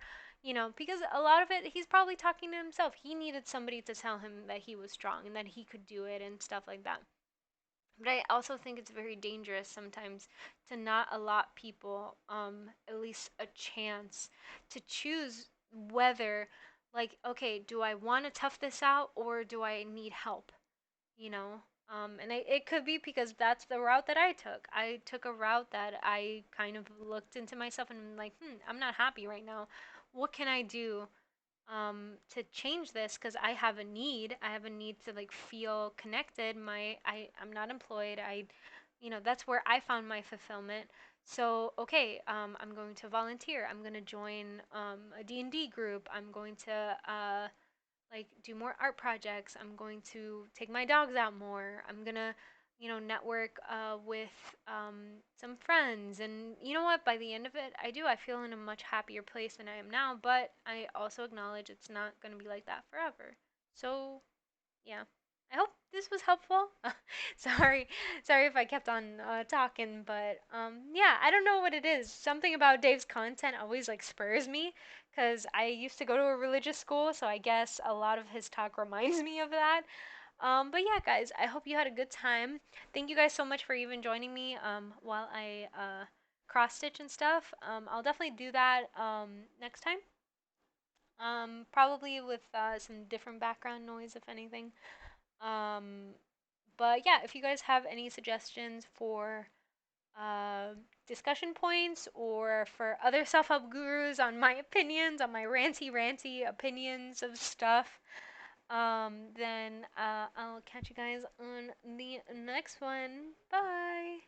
because a lot of it, he's probably talking to himself. He needed somebody to tell him that he was strong and that he could do it and stuff like that. But I also think it's very dangerous sometimes to not allot people, at least a chance to choose whether, like, okay, do I want to tough this out or do I need help? you know and it could be because that's the route that I took a route that I kind of looked into myself and I'm like, I'm not happy right now. What can I do to change this? Because I have a need to like feel connected. I'm not employed. That's where I found my fulfillment. So okay, I'm going to volunteer. I'm going to join a D&D group. I'm going to like do more art projects. I'm going to take my dogs out more. I'm gonna, network with some friends. And you know what? By the end of it, I feel in a much happier place than I am now. But I also acknowledge it's not gonna be like that forever. So yeah. I hope this was helpful. sorry, sorry if I kept on talking, but yeah, I don't know what it is. Something about Dave's content always like spurs me, because I used to go to a religious school, so I guess a lot of his talk reminds me of that. But yeah, guys, I hope you had a good time. Thank you guys so much for even joining me while I cross stitch and stuff. I'll definitely do that next time. Probably with some different background noise, if anything. Um, but yeah, if you guys have any suggestions for uh, discussion points or for other self help gurus on my opinions, on my ranty opinions of stuff, then I'll catch you guys on the next one. Bye.